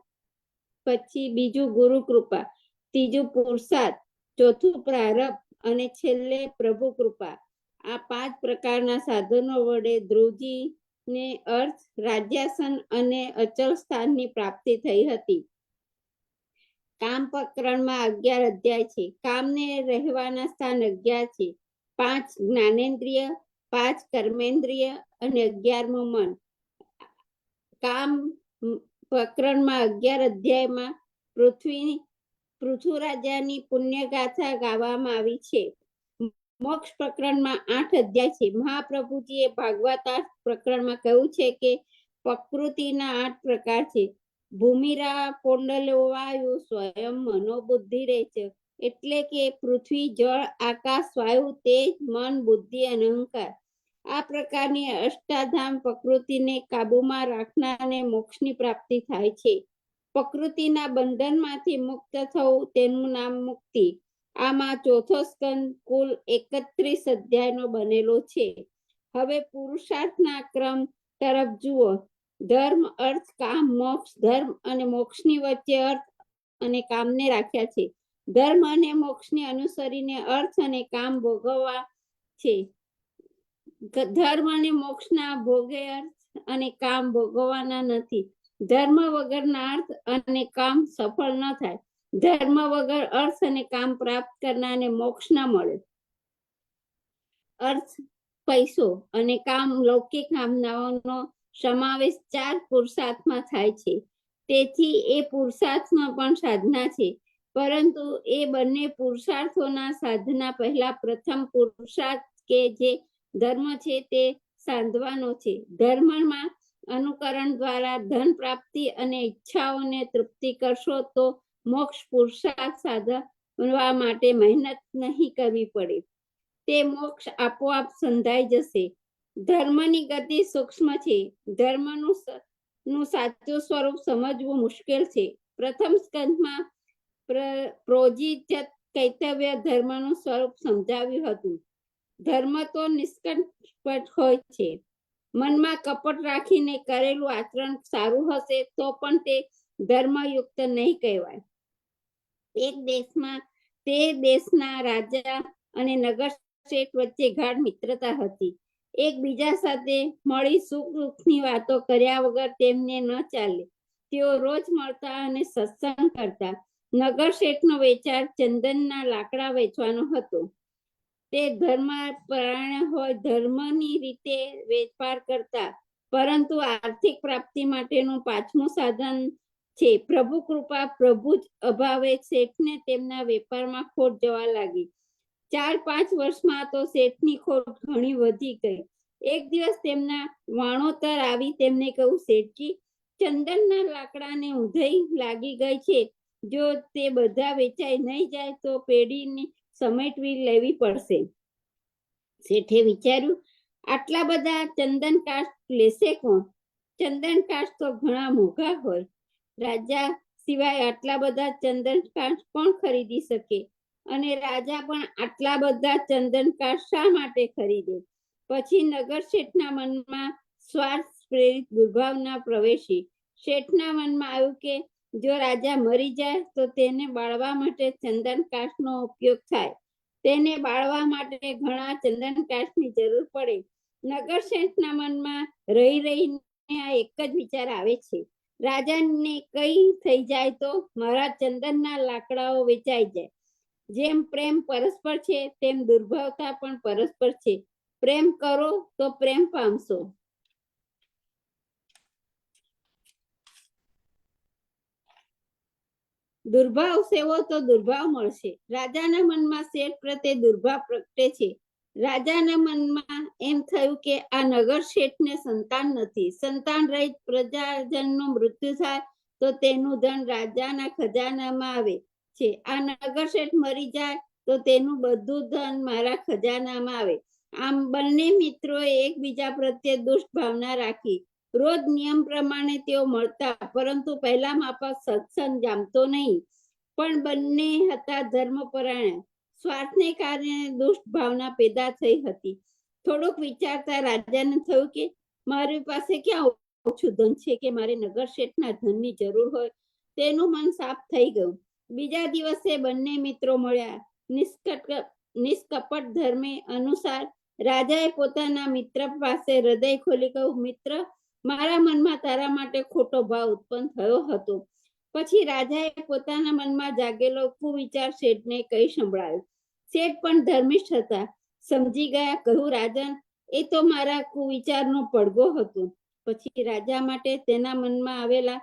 પછી બીજું ગુરુ કૃપા, ત્રીજું પુરુષાર્થ, ચોથું પ્રારબ્ધ અને છેલ્લે પ્રભુ કૃપા. આ 5 પ્રકારના સાધનો વડે ધ્રુવજીને અર્થ, રાજ્યાસન અને અચલ સ્થાનની પ્રાપ્તિ થઈ હતી. કામ પ્રકરણમાં 11 અધ્યાય છે. કામને રહેવાના સ્થાન 11 છે: 5 જ્ઞાનેન્દ્રિય, 5 કર્મેન્દ્રિય અને 11મું મન. કામ પ્રકરણમાં 11 અધ્યાયમાં પૃથ્વીરાજાની પુણ્યગાથા ગાવામાં આવી છે. મોક્ષ પ્રકરણમાં 8 અધ્યાય છે. મહાપ્રભુજીએ ભાગવતાર્થ પ્રકરણમાં કહ્યું છે કે પ્રકૃતિના 8 પ્રકાર છે: ભૂમિરા, પોંડલો, વાયુ, સ્વયં, મનોબુદ્ધિ રેચ. એટલે કે પૃથ્વી, જળ, આકાશ, વાયુ, તેજ, મન, બુદ્ધિ અને અહંકાર. આ પ્રકારની અષ્ટાધામ પ્રકૃતિને કાબુમાં રાખનારને મોક્ષની પ્રાપ્તિ થાય છે. પ્રકૃતિના બંધનમાંથી મુક્ત થવું તેનું નામ મુક્તિ. આમાં ચોથો સ્કંદ કુલ 31 અધ્યાયનો બનેલો છે. હવે પુરુષાર્થના ક્રમ તરફ જુઓ. ધર્મ, અર્થ, કામ, મોક્ષ. ધર્મ અને મોક્ષની વચ્ચે અર્થ અને કામને રાખ્યા છે. ધર્મ અને મોક્ષને અનુસરીને અર્થ અને કામ ભોગવવા છે. ધર્મ અને મોક્ષના ભોગે અર્થ અને કામ ભોગવવાના નથી. ધર્મ વગરના અર્થ અને કામ સફળ ન થાય. ધર્મ વગર અર્થ અને કામ પ્રાપ્ત કરનારને મોક્ષ ન મળે. અર્થ, પૈસો અને કામ લૌકિક કામનાઓનો સમાવેશ 4 પુરુષાર્થમાં થાય છે. તેથી એ પુરુષાર્થમાં પણ સાધના છે. પરંતુ એ બંને પુરુષાર્થોના સાધના પહેલા પ્રથમ પુરુષાર્થ કે જે ધર્મ છે તે સાધવાનો છે. ધર્મમાં અનુકરણ દ્વારા ધન પ્રાપ્તિ અને ઈચ્છાઓને તૃપ્તિ કરશો તો મોક્ષ પુરુષાર્થ સાધવા માટે મહેનત નહીં કરવી પડે. તે મોક્ષ આપોઆપ સંધાઈ જશે. ધર્મની ગતિ સૂક્ષ્મ છે. ધર્મનું નું સાચું સ્વરૂપ સમજવું મુશ્કેલ છે. પ્રથમ સ્કંદમાં પ્રોજિત કૈતવ્ય ધર્મનું સ્વરૂપ સમજાવ્યું હતું. ધર્મ તો નિષ્કપટ હોય છે. મનમાં કપટ રાખીને કરેલું આચરણ સારું હશે તો પણ તે ધર્મયુક્ત નહીં કહેવાય. એક દેશમાં તે દેશના રાજા અને નગર શેઠ વચ્ચે ગાઢ મિત્રતા હતી. એકબીજા સાથે મળી સુખ દુઃખની વાતો કર્યા વગર તેમને ન ચાલે. તેઓ રોજ મળતા અને સત્સંગ કરતા. નગર શેઠનો વેચાર ચંદનના લાકડા વેચવાનો હતો. તે ધર્મપરાયણ હોય, ધર્મની રીતે વેપાર કરતા, પરંતુ આર્થિક પ્રાપ્તિ માટેનું પાછમું સાધન છે. પ્રભુ કૃપા પ્રભુ જ અભાવે શેઠને તેમના વેપારમાં ખોટ જવા લાગી. 4-5 વર્ષમાં તો શેઠની ખોટ ઘણી વધી ગઈ. એક દિવસ તેમના વાણોતર આવી તેમને કહ્યું, શેઠજી, ચંદનના લાકડાને ઊંધાઈ લાગી ગઈ છે. જો તે બધા વેચાઈ નહીં જાય તો પેઢીની સમેટવી લેવી પડશે. શેઠે વિચાર્યું, આટલા બધા ચંદન કાષ્ઠ લેશે કોણ? ચંદન કાષ્ઠ તો ઘણા મોંઘા હોય. રાજા સિવાય આટલા બધા ચંદન કાષ્ઠ કોણ ખરીદી શકે? અને રાજા પણ આટલા બધા ચંદન કાષ્ઠ શા માટે ખરીદે? પછી નગર શેઠના મનમાં સ્વાર્થ પ્રેરિત દુર્ભાવના પ્રવેશી. શેઠના મનમાં આવ્યું કે જો રાજા મરી જાય તો તેને બાળવા માટે ચંદન કાષ્ઠનો ઉપયોગ થાય. તેને બાળવા માટે ઘણા ચંદન કાષ્ઠની જરૂર પડે. નગર શેઠના મનમાં રહી રહીને આ એક જ વિચાર આવે છે, રાજાને કઈ થઈ જાય તો મારા ચંદનના લાકડાઓ વેચાઈ જાય. જેમ પ્રેમ પરસ્પર છે તેમ દુર્ભાવતા પણ પરસ્પર છે. પ્રેમ કરો તો પ્રેમ પામશો. દુર્ભાવ સેવો તો દુર્ભાવ મળશે. રાજાના મનમાં શેઠ પ્રત્યે દુર્ભાવ પ્રગટે છે. રાજાના મનમાં એમ થયું કે આ નગર શેઠને સંતાન નથી. સંતાન રહિત પ્રજાજનનું મૃત્યુ થાય તો તેનું ધન રાજાના ખજાનામાં આવે છે. આ નગર શેઠ મરી જાય તો તેનું બધું ધન મારા ખજાનામાં આવે. આમ બંને મિત્રોએ એકબીજા પ્રત્યે દુષ્ટ ભાવના રાખી. રોજ નિયમ પ્રમાણે તેઓ મળતા, પરંતુ પહેલા માફક સત્સંગ જામતો નહીં. પણ બંને હતા ધર્મપરાયણ. સ્વાર્થને કારણે દુષ્ટ ભાવના પેદા થઈ હતી. થોડુંક વિચારતા રાજાને થયું કે મારી પાસે ક્યાં ઓછું ધન છે કે મારે નગર શેઠના ધનની જરૂર હોય. તેનું મન સાફ થઈ ગયું. બીજા દિવસે બંને મિત્રો મળ્યા. નિષ્કપટ ધર્મે અનુસાર રાજાએ પોતાના મિત્ર પાસે હૃદય ખોલી કહ્યું, મિત્ર, મારા મનમાં તારા માટે ખોટો ભાવ ઉત્પન્ન થયો હતો. પછી રાજાએ પોતાના મનમાં જાગેલો કુવિચાર શેઠને કહી સંભળાયો. શેઠ પણ ધર્મિષ્ઠ હતા. સમજી ગયા. કહ્યું, રાજન, એ તો મારા કુવિચારનો પડઘો હતો. પછી રાજા માટે તેના મનમાં આવેલા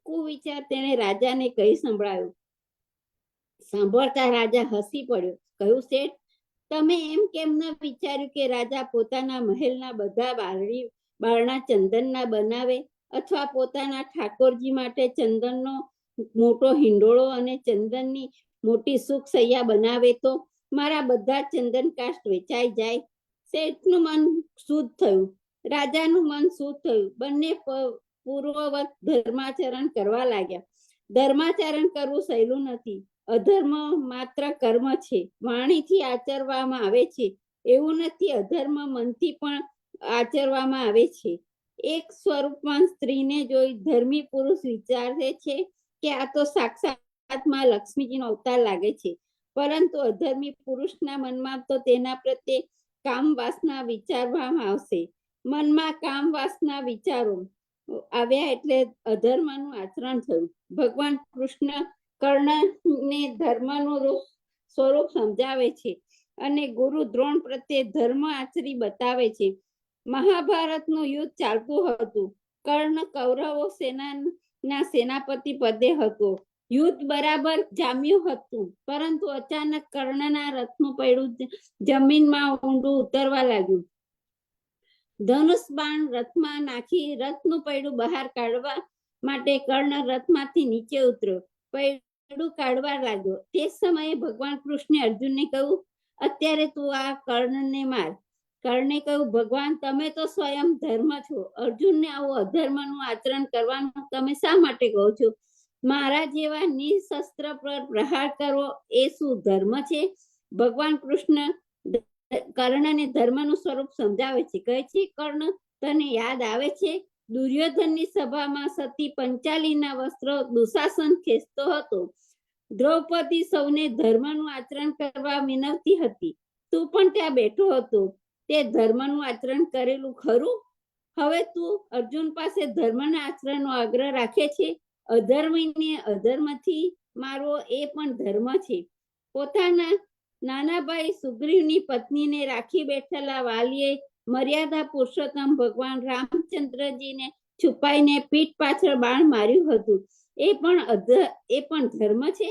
કુવિચાર તેણે રાજાને કહી સંભળાયો. સાંભળતા રાજા હસી પડ્યો. કહ્યું, શેઠ, તમે એમ કેમ ન વિચાર્યું કે રાજા પોતાના મહેલના બધા બારણા ચંદનના બનાવે, અથવા પોતાના ઠાકોરજી માટે ચંદનનો મોટો હિંડોળો અને ચંદનની મોટી સુખ સૈયા બનાવે તો મારા બધા ચંદન કાષ્ઠ વેચાઈ જાય? શેઠનું મન શુદ્ધ થયું. રાજાનું મન શુદ્ધ થયું. બંને પૂર્વવત ધર્માચરણ કરવા લાગ્યા. ધર્માચરણ કરવું સહેલું નથી. અધર્મ માત્ર કર્મ છે, વાણીથી આચરવામાં આવે છે. એવું નથી, અધર્મ મનથી પણ આચરવામાં આવે છે. એક સ્વરૂપમાં સ્ત્રીને જોઈ ધર્મી પુરુષ વિચારે છે કે આ તો સાક્ષાત માં લક્ષ્મીજીનો અવતાર લાગે છે, પરંતુ અધર્મી પુરુષના મનમાં તો તેના પ્રત્યે કામ વાસના વિચારવામાં આવશે. મનમાં કામ વાસના વિચારો આવ્યા એટલે અધર્મનું આચરણ થયું. ભગવાન કૃષ્ણ કર્ણને ધર્મનું સ્વરૂપ સમજાવે છે અને ગુરુ દ્રોણ પ્રત્યે ધર્મ આચરી બતાવે છે. મહાભારતનું યુદ્ધ ચાલતું હતું. કર્ણ કૌરવો સેનાના સેનાપતિ પદે હતો. યુદ્ધ બરાબર જામ્યું હતું, પરંતુ અચાનક કર્ણના રથનું પૈડું જમીનમાં ઊંડું ઉતરવા લાગ્યું. ધનુષ બાણ રથમાં નાખી રથનું પૈડું બહાર કાઢવા માટે કર્ણ રથમાંથી નીચે ઉતર્યો. પૈડું કાઢવા લાગ્યો. તે સમયે ભગવાન કૃષ્ણે અર્જુનને કહ્યું, અત્યારે તું આ કર્ણને માર. કર્ણે કહ્યું, ભગવાન તમે તો સ્વયં ધર્મ છો, અર્જુનને આવું અધર્મનું આચરણ કરવાનું તમે શા માટે કહો છો? મારા જેવા નિશસ્ત્ર પર પ્રહાર કરવો એ શું ધર્મ છે? ભગવાન કૃષ્ણ કર્ણને ધર્મનું સ્વરૂપ સમજાવે છે. કહે છે, કર્ણ, તને યાદ આવે છે દુર્યોધનની સભામાં સતી પંચાલીના વસ્ત્રો દુશાસન ખેંચતો હતો. દ્રૌપદી સૌને ધર્મનું આચરણ કરવા વિનવતી હતી. તું પણ ત્યાં બેઠો હતો. તે ધર્મનું આચરણ કરેલું ખરું? હવે તું અર્જુન પાસે ધર્મના આચરણનો આગ્રહ રાખે છે. અધર્મીને અધર્મથી મારવો એ પણ ધર્મ છે. પોતાના નાના ભાઈ સુગ્રીવની પત્નીને રાખી બેઠેલા વાલીએ મર્યાદા પુરુષોત્તમ ભગવાન રામચંદ્રજીને છુપાઈને પીઠ પાછળ બાણ માર્યું હતું. એ પણ ધર્મ છે.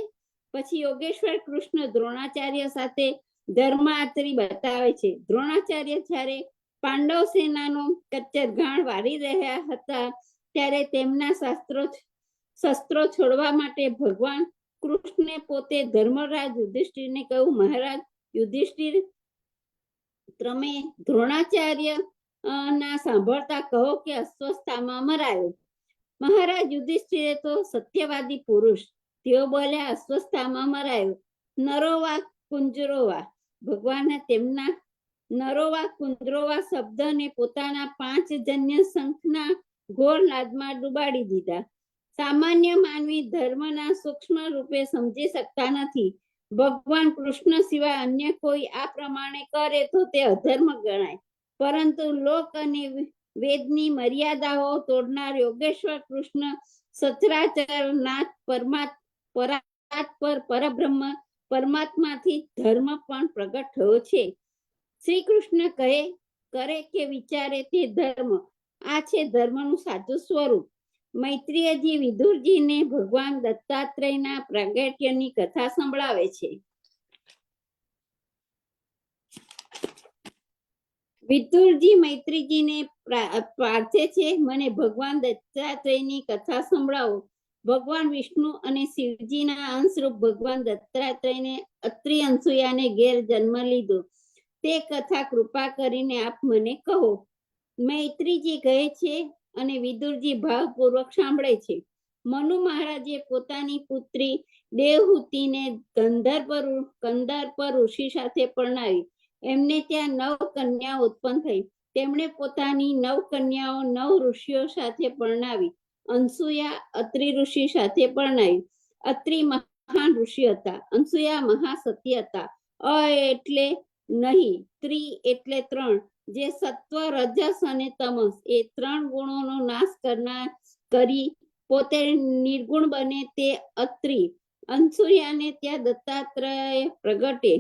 પછી યોગેશ્વર કૃષ્ણ દ્રોણાચાર્ય સાથે ધર્મ આચરી બતાવે છે. દ્રોણાચાર્ય જ્યારે પાંડવ સેનાનો કચ્ચરઘાણ વાળી રહ્યા હતા ત્યારે તેમના શસ્ત્રો છોડવા માટે ભગવાન કૃષ્ણે પોતે ધર્મરાજ યુધિષ્ઠિરને કહ્યું, મહારાજ યુધિષ્ઠિર, તમે દ્રોણાચાર્ય ના સાંભળતા કહો કે અસ્વસ્થતામાં મરાયો. મહારાજ યુધિષ્ઠિરે તો સત્યવાદી પુરુષ, તેઓ બોલ્યા, અસ્વસ્થતામાં મરાયો. નરોવા કુંજરોવા. ભગવાને તેમના નરોવા કુંજરોવા શબ્દને પોતાના 5 જન્ય શંખના ઘોર નાદમાં ડુબાડી દીધા. સામાન્ય માનવી ધર્મના સૂક્ષ્મ રૂપે સમજી શકતા નથી. ભગવાન કૃષ્ણ સિવાય અન્ય કોઈ આ પ્રમાણે કરે તો તે અધર્મ ગણાય. પરંતુ લોક અને વેદની મર્યાદાઓ તોડનાર યોગેશ્વર કૃષ્ણ સચરાચર નાથ પરબ્રહ્મ પરમાત્માથી ધર્મ પણ પ્રગટ થયો છે. શ્રી કૃષ્ણ કરે કે વિચારે તે ધર્મ. આ છે ધર્મનું સાચું સ્વરૂપ. મૈત્રીયજી વિદુરજીને ભગવાન દત્તાત્રેયના પ્રાગટ્યની કથા સંભળાવે છે. વિદુરજી મૈત્રીજીને પ્રાર્થે છે, મને ભગવાન દત્તાત્રેયની કથા સંભળાવો. ભગવાન વિષ્ણુ અને શિવજીના અંશરૂપ ભગવાન દત્તાત્રેયને અત્રિ અનસુયાને ઘેર જન્મ લીધો. તે કથા કૃપા કરીને આપ મને કહો. મૈત્રીજી કહે છે અને વિદુરજી ભાવપૂર્વક સાંભળે છે. મનુ મહારાજે પોતાની પુત્રી દેવહૂતિને કંદર્પ ઋષિ સાથે પરણાવી. એમને ત્યાં 9 કન્યાઓ ઉત્પન્ન થઈ. તેમણે પોતાની 9 કન્યાઓ 9 ઋષિઓ સાથે પરણાવી. અનસુયા અત્રિ ઋષિ સાથે પરણાવી. અત્રિ મહાન ઋષિ હતા. અનસુયા મહાસતી હતા. એટલે નહીં, ત્રિ એટલે 3, જે સત્વ, રજસ અને તમસ એ 3 ગુણોનો નાશ કરી પોતે નિર્ગુણ બને તે અત્રિ. અનસુયાને ત્યાં દત્તાત્રેય પ્રગટે.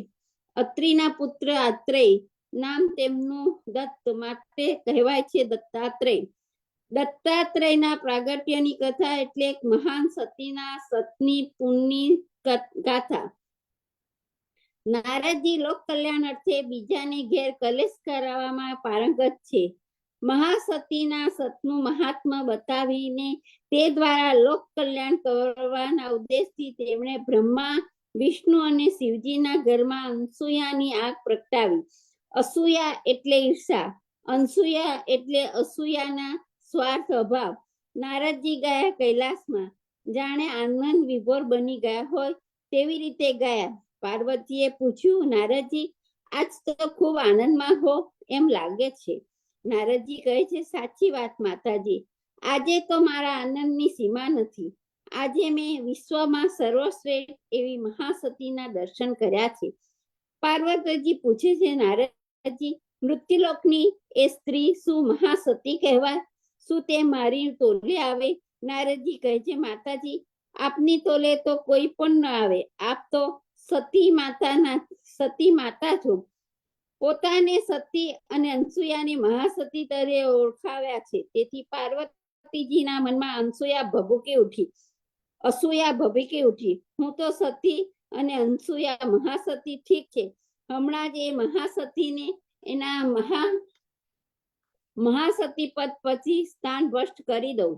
અત્રિના પુત્ર આત્રેય નામ તેમનું દત્ત, માટે કહેવાય છે દત્તાત્રેય. દત્તાત્રેયના પ્રાગટ્યની કથા એટલે એક મહાન સતીના સતની પુણ્યની ગાથા. નારદજી લોક કલ્યાણ અર્થે બીજાને ઘેર કલેશ કરાવવામાં પારંગત છે. મહાસતીના સતનું મહાત્મા બતાવીને તે દ્વારા લોક કલ્યાણ કરવાના ઉદ્દેશથી તેમણે બ્રહ્મા, વિષ્ણુ અને શિવજીના ઘરમાં અનસુયાની આગ પ્રગટાવી. અસૂયા એટલે ઈર્ષા, અનસુયા એટલે અસૂયાના સ્વાર્થ અભાવ. નારદજી ગયા કૈલાસમાં, જાણે આનંદ વિભોર બની ગયા હોય તેવી રીતે ગયા. પાર્વતીએ પૂછ્યું, નારદજી આજ તો ખૂબ આનંદમાં હો એમ લાગે છે. નારદજી કહે છે, સાચી વાત માતાજી, આજે તો મારા આનંદની સીમા નથી. આજે મેં વિશ્વમાં સર્વશ્રેષ્ઠ એવી મહાસતીના દર્શન કર્યા છે. પાર્વતીજી પૂછે છે, નારદજી, મૃત્યુલોકની એ સ્ત્રી શું મહાસતી કહેવાય? શું તે મારી તોલે આવે? નારદજી કહે છે, માતાજી, આપની તોલે તો કોઈ પણ ન આવે. આપ તો સતી માતા છો. પોતાને સતી અને અનસુયાની મહાસતી તરીકે ઓળખાવ્યા છે. તેથી પાર્વતીજીના મનમાં અસૂયા ભભૂકી ઉઠી. હું તો સતી અને અનસુયા મહાસતી ઠીક છે. હમણાં જ એ મહાસતીને એના મહાસતી પદ પછી સ્થાન ભ્રષ્ટ કરી દઉં.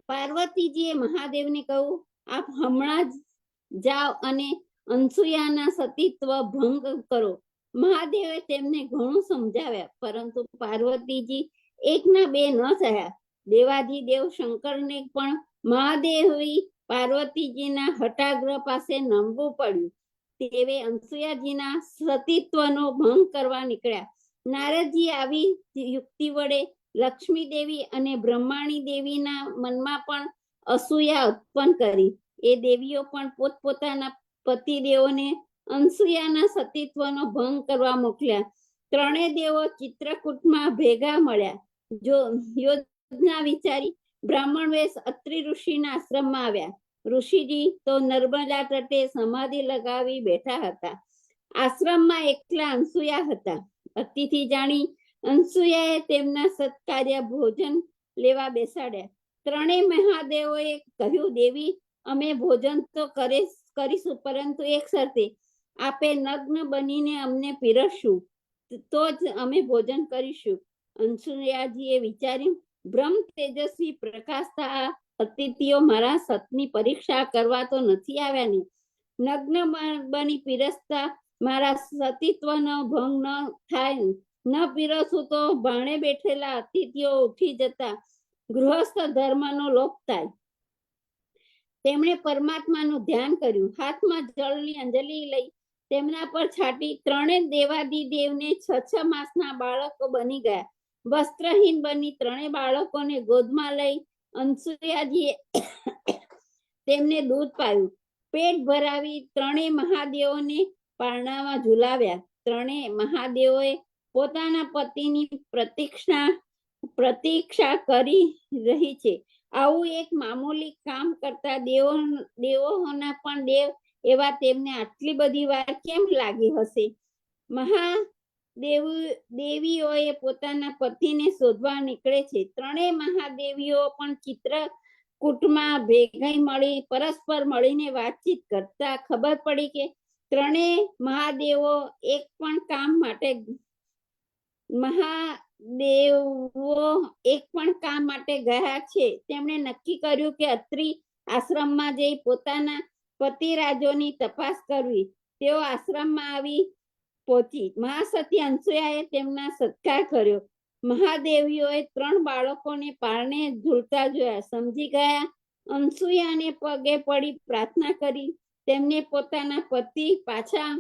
પાર્વતીજીએ મહાદેવને કહ્યું, આપ હમણાં જ જાઓ અને અનસુયાના સતીત્વ ભંગ કરો. મહાદેવે તેમને ઘણું સમજાવ્યા, પરંતુ પાર્વતીજી એકના બે ન થયા. દેવાધિદેવ શંકરને પણ મહાદેવી પાર્વતીજીના હઠાગ્રહ પાસે નમવું પડ્યું. તેવે અનસુયાજીના સતીત્વનો ભંગ કરવા નીકળ્યા. નારદજી આવી યુક્તિ વડે લક્ષ્મી દેવી અને બ્રહ્માણી દેવીના મનમાં પણ અસૂયા ઉત્પન્ન કરી. એ દેવીઓ પણ પોતપોતાના પતિદેવોને અનસુયાના સતીત્વનો ભંગ કરવા મોકલ્યા. ત્રણેય દેવો ચિત્રકૂટમાં ભેગા મળ્યા. યોજના વિચારી બ્રાહ્મણ વેશ અત્રિ ઋષિના આશ્રમમાં આવ્યા. ઋષિજી તો નર્મદા તટે સમાધિ લગાવી બેઠા હતા. આશ્રમમાં એકલા અનસુયા હતા. અતિથિ જાણી અનસુયાએ તેમના સત્કાર્ય ભોજન લેવા બેસાડ્યા. ત્રણેય મહાદેવોએ કહ્યું, દેવી, અમે ભોજન તો કરીશું, પરંતુ એક શરતે, આપે નગ્ન બનીને અમને પીરસશું, તો જ અમે ભોજન કરીશું. અનસુયાજીએ વિચાર્યું, બ્રહ્મ તેજસ્વી પ્રકાશતા અતિથિઓ મારા સતની પરીક્ષા કરવા તો નથી આવ્યા ને. નગ્ન બની પીરસતા મારા સતીત્વનો ભંગ ન થાય. ન પીરસું તો ભાણે બેઠેલા અતિથિઓ ઉઠી જતા ગૃહસ્થ ધર્મનો લોપ થાય. તેમણે પરમાત્માનું ધ્યાન કર્યું. હાથમાં જળની અંજલિ લઈ તેમના પર છાટી. ત્રણેય દેવાધિદેવને 6 માસના બાળકો બની ગયા. વસ્ત્રહીન બની ત્રણેય બાળકોને ગોદમાં લઈ અનસુયાજીએ તેમને દૂધ પાયું. પેટ ભરાવી ત્રણેય મહાદેવોને પારણામાં ઝુલાવ્યા. ત્રણેય મહાદેવોએ પોતાના પતિની પ્રતીક્ષા કરી રહી છે. આવું એક મામૂલી કામ કરતા દેવોના પણ દેવ એવા તેમને આટલી બધી વાર કેમ લાગી હશે? દેવીઓએ પોતાના પતિને શોધવા નીકળે છે. ત્રણેય મહાદેવીઓ પણ ચિત્રકૂટમાં ભેગા મળી પરસ્પર મળીને વાતચીત કરતા ખબર પડી કે ત્રણેય મહાદેવો એક પણ કામ માટે ગયા છે. તેમણે નક્કી કર્યું કે અત્રિ આશ્રમમાં જઈ પોતાના પતિરાજોની તપાસ કરવી. તેઓ આશ્રમમાં આવી પહોંચી. મહાસતી અનસુયાએ તેમના સત્કાર કર્યો. મહાદેવીઓએ 3 બાળકોને પારણે ઝૂલતા જોયા. સમજી ગયા. અનસુયાને પગે પડી પ્રાર્થના કરી. તેમને પોતાના પતિ પાછા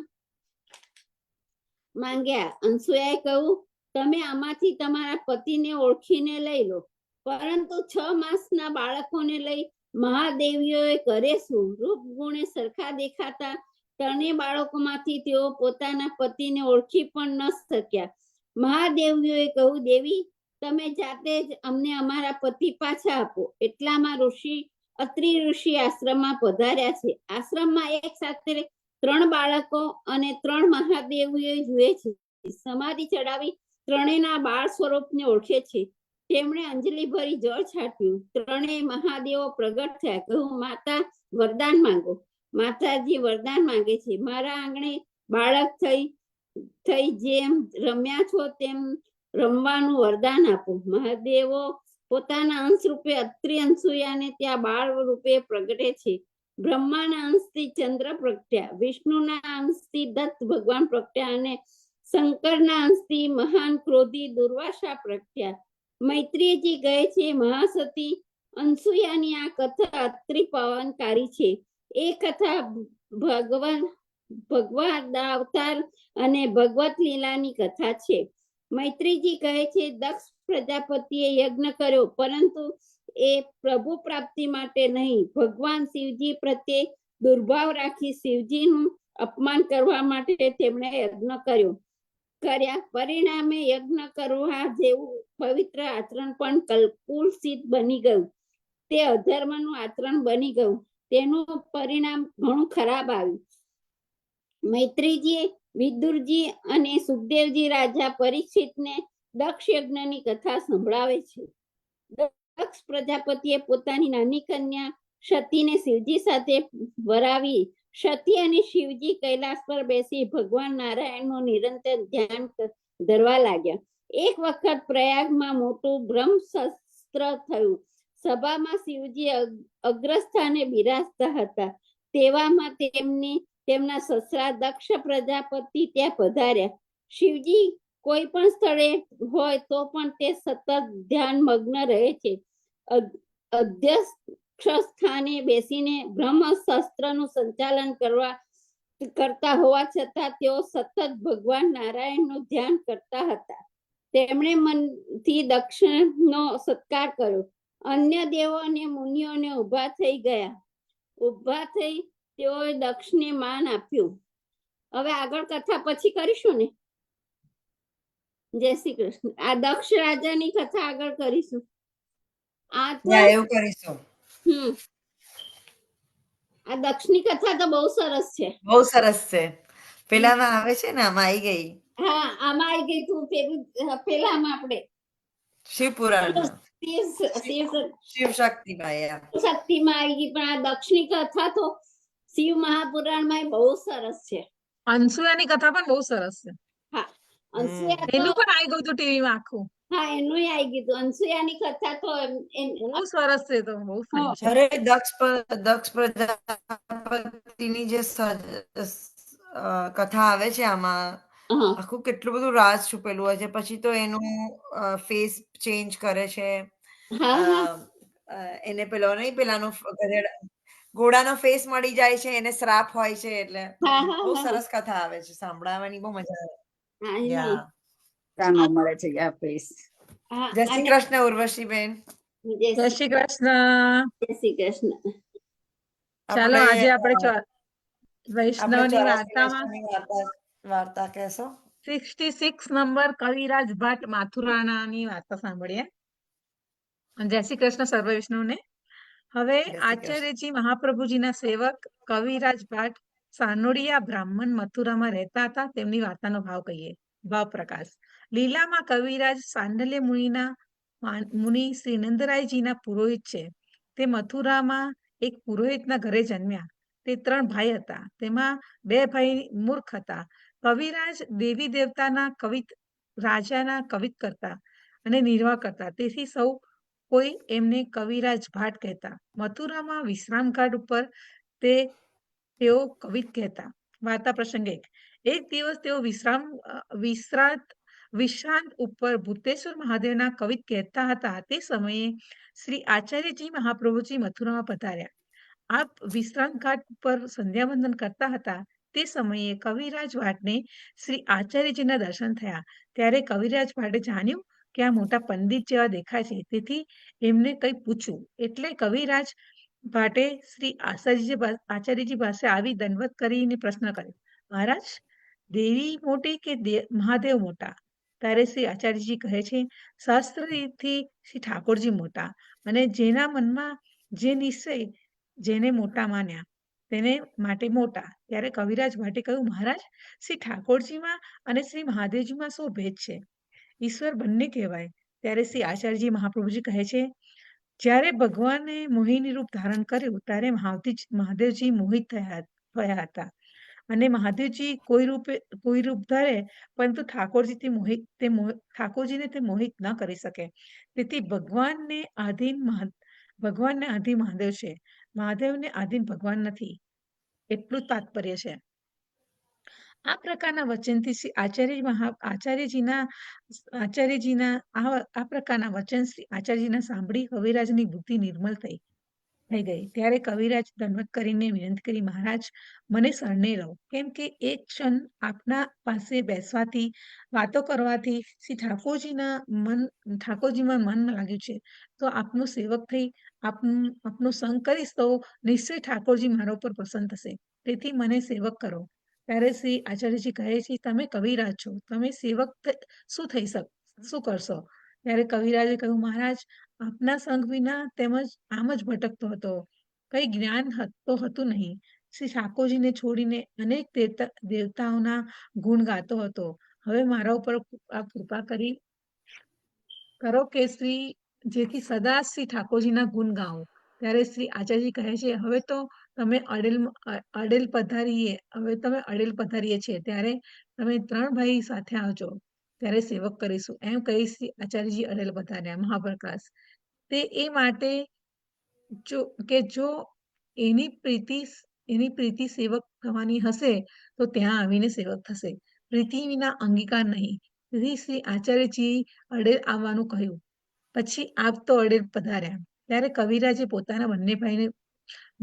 માંગ્યા. અનસુયાએ કહ્યું, તમે આમાંથી તમારા પતિને ઓળખીને લઈ લો, પરંતુ 6 માસના બાળકોને લઈ મહાદેવીઓએ કરે શું? રૂપ ગુણે સરખા દેખાતા ત્રણેય બાળકોમાંથી તેઓ પોતાના પતિને ઓળખી પણ ન શક્યા. મહાદેવીઓએ કહ્યું, દેવી, તમે જાતે જ અમને અમારા પતિ પાછા આપો. એટલામાં અત્રિ ઋષિ આશ્રમમાં પધાર્યા છે. આશ્રમમાં એક સાથે 3 બાળકો અને 3 મહાદેવીઓ જુએ છે. સમાધિ ચડાવી ત્રણેયના બાળ સ્વરૂપને ઓળખે છે. તેમણે અંજલિ ભરી જળ છાટ્યું. ત્રણેય મહાદેવો પ્રગટ થયા. કહ્યું, માતા, વરદાન માંગો. માતાજી વરદાન માંગે છે, મારા આંગણે બાળક થઈ જેમ રમ્યા છો તેમ રમવાનું વરદાન આપો. મહાદેવો પોતાના અંશ રૂપે અત્રિ અનસુયાને ત્યાં બાળ રૂપે પ્રગટે છે. બ્રહ્માના અંશથી ચંદ્ર પ્રગટ્યા, વિષ્ણુના અંશથી દત્ત ભગવાન પ્રગટ્યા અને શંકરના અંશથી મહાન ક્રોધી દુર્વાસા પ્રગટ્યા. મૈત્રીજી કહે છે, મહાસતી અનસુયાની આ કથા અત્રિ પાવનકારી છે. એ કથા ભગવાન અવતાર અને ભગવત લીલાની કથા છે. મૈત્રીજી કહે છે, દક્ષ પ્રજાપતિએ યજ્ઞ કર્યો, પરંતુ એ પ્રભુ પ્રાપ્તિ માટે નહીં, ભગવાન શિવજી પ્રત્યે દુર્ભાવ રાખી શિવજીનું અપમાન કરવા માટે તેમણે યજ્ઞ કર્યા. પરિણામે યજ્ઞ કરવા જેવું પવિત્ર આચરણ પણ કુલસિત બની ગયું. તે અધર્મનું આચરણ બની ગયું. તેનું પરિણામ ઘણું ખરાબ આવ્યું. મૈત્રીજી વિદુરજી અને સુખદેવજી રાજા પરીક્ષિતને દક્ષ યજ્ઞની કથા સંભળાવે છે. દક્ષ પ્રજાપતિએ પોતાની નાની કન્યા સતીને શિવજી સાથે વરાવી. સતી અને શિવજી કૈલાસ પર બેસી ભગવાન નારાયણનું નિરંતર ધ્યાન ધરવા લાગ્યા. એક વખત પ્રયાગમાં મોટું બ્રહ્મસત્ર થયું. સભામાં શિવજી અગ્રસ્થાને બિરાજતા હતા. તેવામાં તેમની તેમના સસરા દક્ષ પ્રજાપતિ ત્યાં પધાર્યા. શિવજી કોઈ પણ સ્થળે હોય તો પણ તે સતત ધ્યાન મગ્ન રહે છે. અધ્યક્ષ સ્થાને બેસીને બ્રહ્મશસ્ત્રનું સંચાલન કરતા હોવા છતાં તેઓ સતત ભગવાન નારાયણનું ધ્યાન કરતા હતા. તેમણે મનથી દક્ષનો સત્કાર કર્યો. અન્ય દેવો અને મુનિઓને ઊભા થઈ તેઓએ દક્ષને માન આપ્યું. હવે આગળ કથા પછી કરીશું ને. જય શ્રી કૃષ્ણ. આ દક્ષ રાજાની કથા આગળ કરીશું. આ તો એવું કરીશું. આ દક્ષની કથા તો બહુ સરસ છે. બહુ સરસ છે. પેલામાં આવે છે ને, આમાં આવી ગઈ. હા, આમાં આવી ગઈ તું પેલામાં આપણે શિવ પુરાણ શિવ શક્તિમાં આવી ગઈ, પણ આ દક્ષની કથા તો શિવ મહાપુરાણમાં બહુ સરસ છે. અનસુયાની કથા પણ બહુ સરસ છે. હા, અનસુયા એનું પણ આવી ગયું હતું ટીવીમાં આખું. હા, એનું આવી ગયું હતું. અનસુયાની કથા તો બહુ સરસ છે. તો બહુ ફાઇન છે. અરે દક્ષ પ્રજાપતિની જે કથા આવે છે આમાં, આખું કેટલું બધું રાજ છુપેલું હોય છે. પછી તો એનું ફેસ ચેન્જ કરે છે. એને પેલો નહીં, પેલાનો ઘોડાનો ફેસ મળી જાય છે, એને શ્રાપ હોય છે. એટલે બહુ સરસ કથા આવે છે, સાંભળવાની બહુ મજા આવે. મળે છે આ ફેસ. જય શ્રી કૃષ્ણ ઉર્વશીબેન. જય શ્રી કૃષ્ણ. જય શ્રી કૃષ્ણ. ચાલો આજે આપણે વૈષ્ણવની વાર્તા કહેશો. 66 નંબર કવિરાજ ભટ્ટ માથુરાણાની વાર્તા સાંભળીએ. જય શ્રી કૃષ્ણ સર્વ વિષ્ણુને. હવે આચાર્યજી મહાપ્રભુજીના સેવક કવિરાજ ભટ્ટ સાનોડિયા બ્રાહ્મણ મથુરામાં રહેતા હતા. તેમની વાર્તાનો ભાવ કહીએ. ભાવ પ્રકાશ. લીલામાં કવિરાજ સાંડલ્ય મુનિ શ્રી નંદરાયજીના પુરોહિત છે. તે મથુરામાં એક પુરોહિતના ઘરે જન્મ્યા. તે 3 ભાઈ હતા. તેમાં 2 ભાઈ મૂર્ખ હતા. કવિરાજ દેવી દેવતાના રાજાના કવિત કરતા અને નિર્વાહ કરતા. તેથી સૌ કોઈ એમને કવિરાજ ભાટ કહેતા. મથુરામાં વિશ્રામ ઘાટ ઉપર તેઓ કવિત કહેતા. વાર્તા પ્રસંગ 1. એક દિવસ તેઓ વિશ્રાંત ઉપર ભૂતેશ્વર મહાદેવના કવિત કહેતા હતા. તે સમયે શ્રી આચાર્યજી મહાપ્રભુજી મથુરામાં પધાર્યા. આપ વિશ્રાંત ઘાટ પર સંધ્યાવંદન કરતા હતા. તે સમયે કવિરાજ ભાટને શ્રી આચાર્યજીના દર્શન થયા. ત્યારે કવિરાજ ભાટે જાણ્યું કે આ મોટા પંડિત જેવા દેખાય છે, તેથી એમને કંઈ પૂછ્યું. એટલે કવિરાજ ભાટે શ્રી આચાર્યજી પાસે આવી દંડવત કરીને પ્રશ્ન કર્યો, મહારાજ, દેવી મોટી કે મહાદેવ મોટા? ત્યારે શ્રી આચાર્યજી કહે છે, શાસ્ત્ર રીતથી શ્રી ઠાકોરજી મોટા, અને જેના મનમાં જે નિશ્ચય જેને મોટા માન્યા તેને માટે મોટા. ત્યારે કવિરાજ ભાટે કહ્યું, મહારાજ, શ્રી ઠાકોરજીમાં અને શ્રી મહાદેવજીમાં શું ભેદ છે? ઈશ્વર બંને કહેવાય. ત્યારે શ્રી આચાર્યજી મહાપ્રભુજી કહે છે, જ્યારે ભગવાને મોહિની રૂપ ધારણ કર્યું ત્યારે મહાદેવજી મોહિત થયા હતા. અને મહાદેવજી કોઈ રૂપ ધરે પરંતુ ઠાકોરજીને તે મોહિત ન કરી શકે. તેથી ભગવાનને આધીન મહાદેવ છે, મહાદેવને આધીન ભગવાન નથી. એટલું તાત્પર્ય છે. આ પ્રકારના વચનથી શ્રી આચાર્યજીના આ પ્રકારના વચન શ્રી આચાર્યજીના સાંભળી કવિરાજની બુદ્ધિ નિર્મલ થઈ ગઈ. ત્યારે કવિરાજ દંડવત કરીને વિનંતી કરી, મહારાજ, મને શરણે રહો, કેમ કે એક ક્ષણ આપના પાસે બેસવાથી વાતો કરવાથી શ્રી ઠાકોરજીમાં મન લાગ્યું છે. તો આપનો સેવક થઈ આપનો સંગ કરીશ તો નિશ્ચય ઠાકોરજી મારા ઉપર પ્રસન્ન થશે. તેથી મને સેવક કરો. ત્યારે શ્રી આચાર્યજી કહે છે, તમે કવિરાજ છો, તમે સેવક શું કરશો? ત્યારે કવિરાજે કહ્યું, મહારાજ, આપના સંગ વિના તેમજ આમ જ ભટકતો હતો. કઈ જ્ઞાન તો હતું નહીં. શ્રી ઠાકોરજીને છોડીને અનેક દેવતાઓના ગુણ ગાતો હતો. હવે મારા ઉપર કૃપા કરો કે જેથી સદા શ્રી ઠાકોરજીના ગુણ ગાઓ. ત્યારે શ્રી આચાર્યજી કહે છે, હવે તમે અડેલ પધારીએ છીએ, ત્યારે તમે 3 ભાઈ સાથે આવજો, ત્યારે સેવક કરીશું. એમ કહી શ્રી આચાર્યજી અડેલ પધાર્યા. મહાપ્રકાશ. તે એ માટે જો એની પ્રીતિ એની પ્રીતિ સેવક થવાની હશે તો ત્યાં આવીને સેવક થશે. પ્રીતિ વિના અંગીકાર નહીં. તેથી શ્રી આચાર્યજી અડેલ આવવાનું કહ્યું. પછી આપ તો અડેલ પધાર્યા. ત્યારે કવિરાજે પોતાના બંને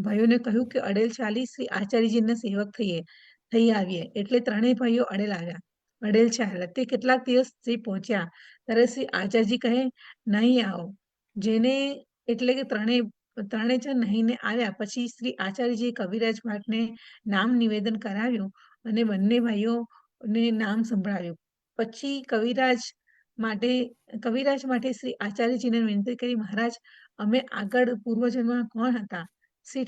ભાઈઓને કહ્યું કે અડેલ ચાલી શ્રી આચાર્યજીના સેવક થઈ આવીએ. એટલે ત્રણેય ભાઈઓ અડેલ આવ્યા. અડેલ ચાલ્યા. તે કેટલાક દિવસ શ્રી પહોંચ્યા ત્યારે શ્રી આચાર્યજી કહે નહીં આવો. જેને એટલે કે ત્રણેય જણ નહીંને આવ્યા. પછી શ્રી આચાર્યજીએ કવિરાજ ભાટને નામ નિવેદન કરાવ્યું અને બંને ભાઈઓને નામ સંભળાવ્યું. પછી કવિરાજ માટે શ્રી આચાર્યજીને વિનંતી કરી, મહારાજ, અમે આગળ પૂર્વજન્મમાં કોણ હતા? શ્રી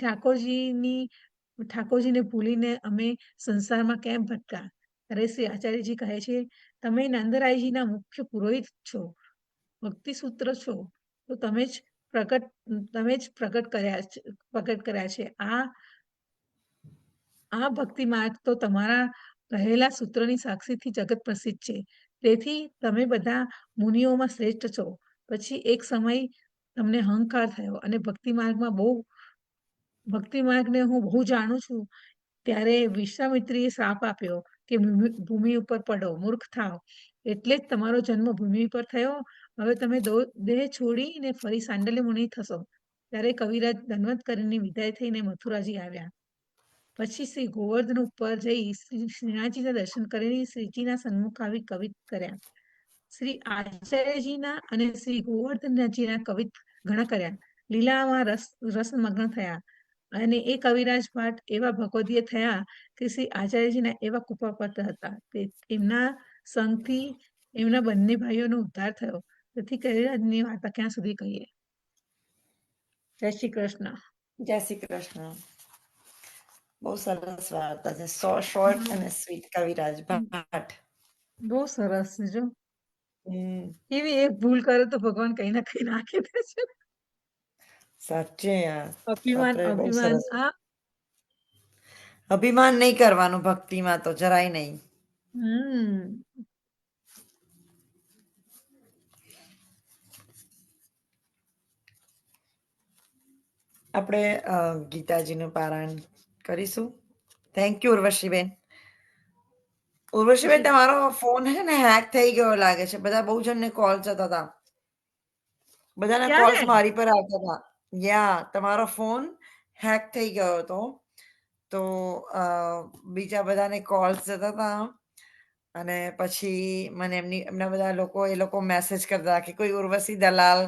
ઠાકોરજીને ભૂલીને અમે સંસારમાં કેમ ભટકા? ત્યારે શ્રી આચાર્યજી કહે છે, તમે નંદરાયજીના મુખ્ય પુરોહિત છો, ભક્તિ સૂત્ર છો, તો તમે જ પ્રગટ કર્યા છે. આ ભક્તિ માર્ગ તો તમારા કહેલા સૂત્રની સાક્ષીથી જગત પ્રસિદ્ધ છે. તેથી તમે બધા મુનિઓમાં શ્રેષ્ઠ છો. પછી એક સમય તમને અહંકાર થયો અને ભક્તિ માર્ગને હું બહુ જાણું છું. ત્યારે વિશ્વામિત્રીએ શ્રાપ આપ્યો કે ભૂમિ ઉપર પડો, મૂર્ખ થાવ. એટલે જ તમારો જન્મ ભૂમિ પર થયો. હવે તમે દેહ છોડીને ફરી સાંડલ્ય મુનિ થશો. ત્યારે કવિરાજ દંડવત કરીને વિદાય થઈને મથુરાજી આવ્યા. પછી શ્રી ગોવર્ધન ઉપર જઈ શ્રીનાથજીના દર્શન કરીને શ્રીજીના સન્મુખ આવી કવિત કર્યા. શ્રી આચાર્યજીના અને શ્રી ગોવર્ધનજીના કવિત ઘણા કર્યા. લીલામાં રસમગ્ન થયા. અને એ કવિરાજ ભાટ એવા ભગવદીય થયા કે શ્રી આચાર્યજીના એવા કૃપાપાત્ર હતા. એમના સંગથી એમના બંને ભાઈઓનો ઉદ્ધાર થયો. તેથી કવિરાજની વાર્તા ક્યાં સુધી કહીએ. જય શ્રી કૃષ્ણ. જય શ્રી કૃષ્ણ. બહુ સરસ વાર્તા છે. શોર્ટ અને સ્વીટ કવિરાજ ભાટ. બહુ સરસ છે. જો એવી એક ભૂલ કરે તો ભગવાન કઈ ના કઈ નાખી દે છે. સાચે યાર. અભિમાન અભિમાન નહીં કરવાનું ભક્તિમાં તો જરાય નહીં. આપણે ગીતાજીનું પારાયણ કરીશું. થેન્ક યુ ઉર્વશીબેન. ઉર્વશીબેન, તમારો ફોન હે ને હેક થઈ ગયો લાગે છે. બધા બહુ જણને કોલ જતા હતા. બધાના કોલ્સ મારી પર આવતા હતા. તમારો ફોન હેક થઈ ગયો હતો. તો બીજા બધાને કોલ્સ જતા હતા. અને પછી મને એમના બધા લોકો મેસેજ કરતા કે કોઈ ઉર્વશી દલાલ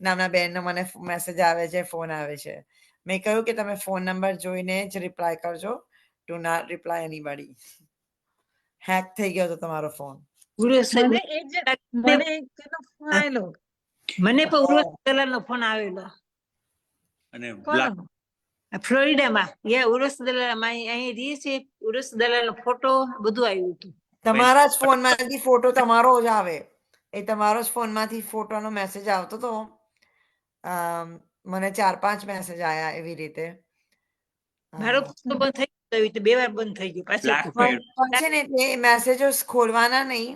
નામના બેનનો મને મેસેજ આવે છે, ફોન આવે છે. મેં કહ્યું કે તમે ફોન નંબર જોઈને જ રિપ્લાય કરજો. Do not reply anybody. Hack થઈ ગયો હતો તમારો ફોન. મને પણ ઉર્વશી દલાલનો ફોન આવેલો. અને ફ્લોરિડામાં ઉર્વશી દલાલ અહીં રહે છે. ઉર્વશી દલાલનો ફોટો બધું આવ્યું હતું. તમારા જ ફોનમાંથી ફોટો તમારો જ આવે. એ તમારો જ ફોનમાંથી ફોટોનો મેસેજ આવતો હતો. મને 4-5 મેસેજ આયા એવી રીતે. મારો બંધ થઈ ગયો, 2 વાર બંધ થઈ ગયો. છે ને એ મેસેજો ખોલવાના નહીં.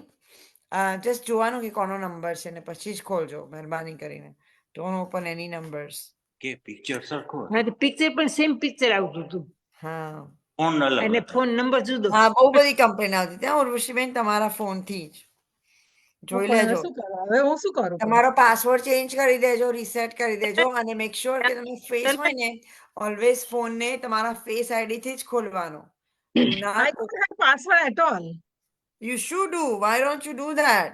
જસ્ટ જોવાનું કે કોનો નંબર છે ને પછી જ ખોલજો મહેરબાની કરીને. Don't open any numbers. કે પિક્ચર સરખો. પિક્ચર પણ સેમ પિક્ચર આવતું હતું. હા, ફોન અલગ અને ફોન નંબર જુદો. હા, બહુ બધી કમ્પ્લેન આવતી ત્યાં ઉર્વશીબેન તમારા ફોનથી જ. જોઈ લેજો. હવે હું શું કરું? તમારો પાસવર્ડ ચેન્જ કરી દેજો, રીસેટ કરી દેજો અને મેક શ્યોર કે તમે ફેસ હોય ને ઓલવેઝ ફોનને તમારા ફેસ આઈડી થી જ ખોલવાનો. Password at all. You should do. Why don't you do that?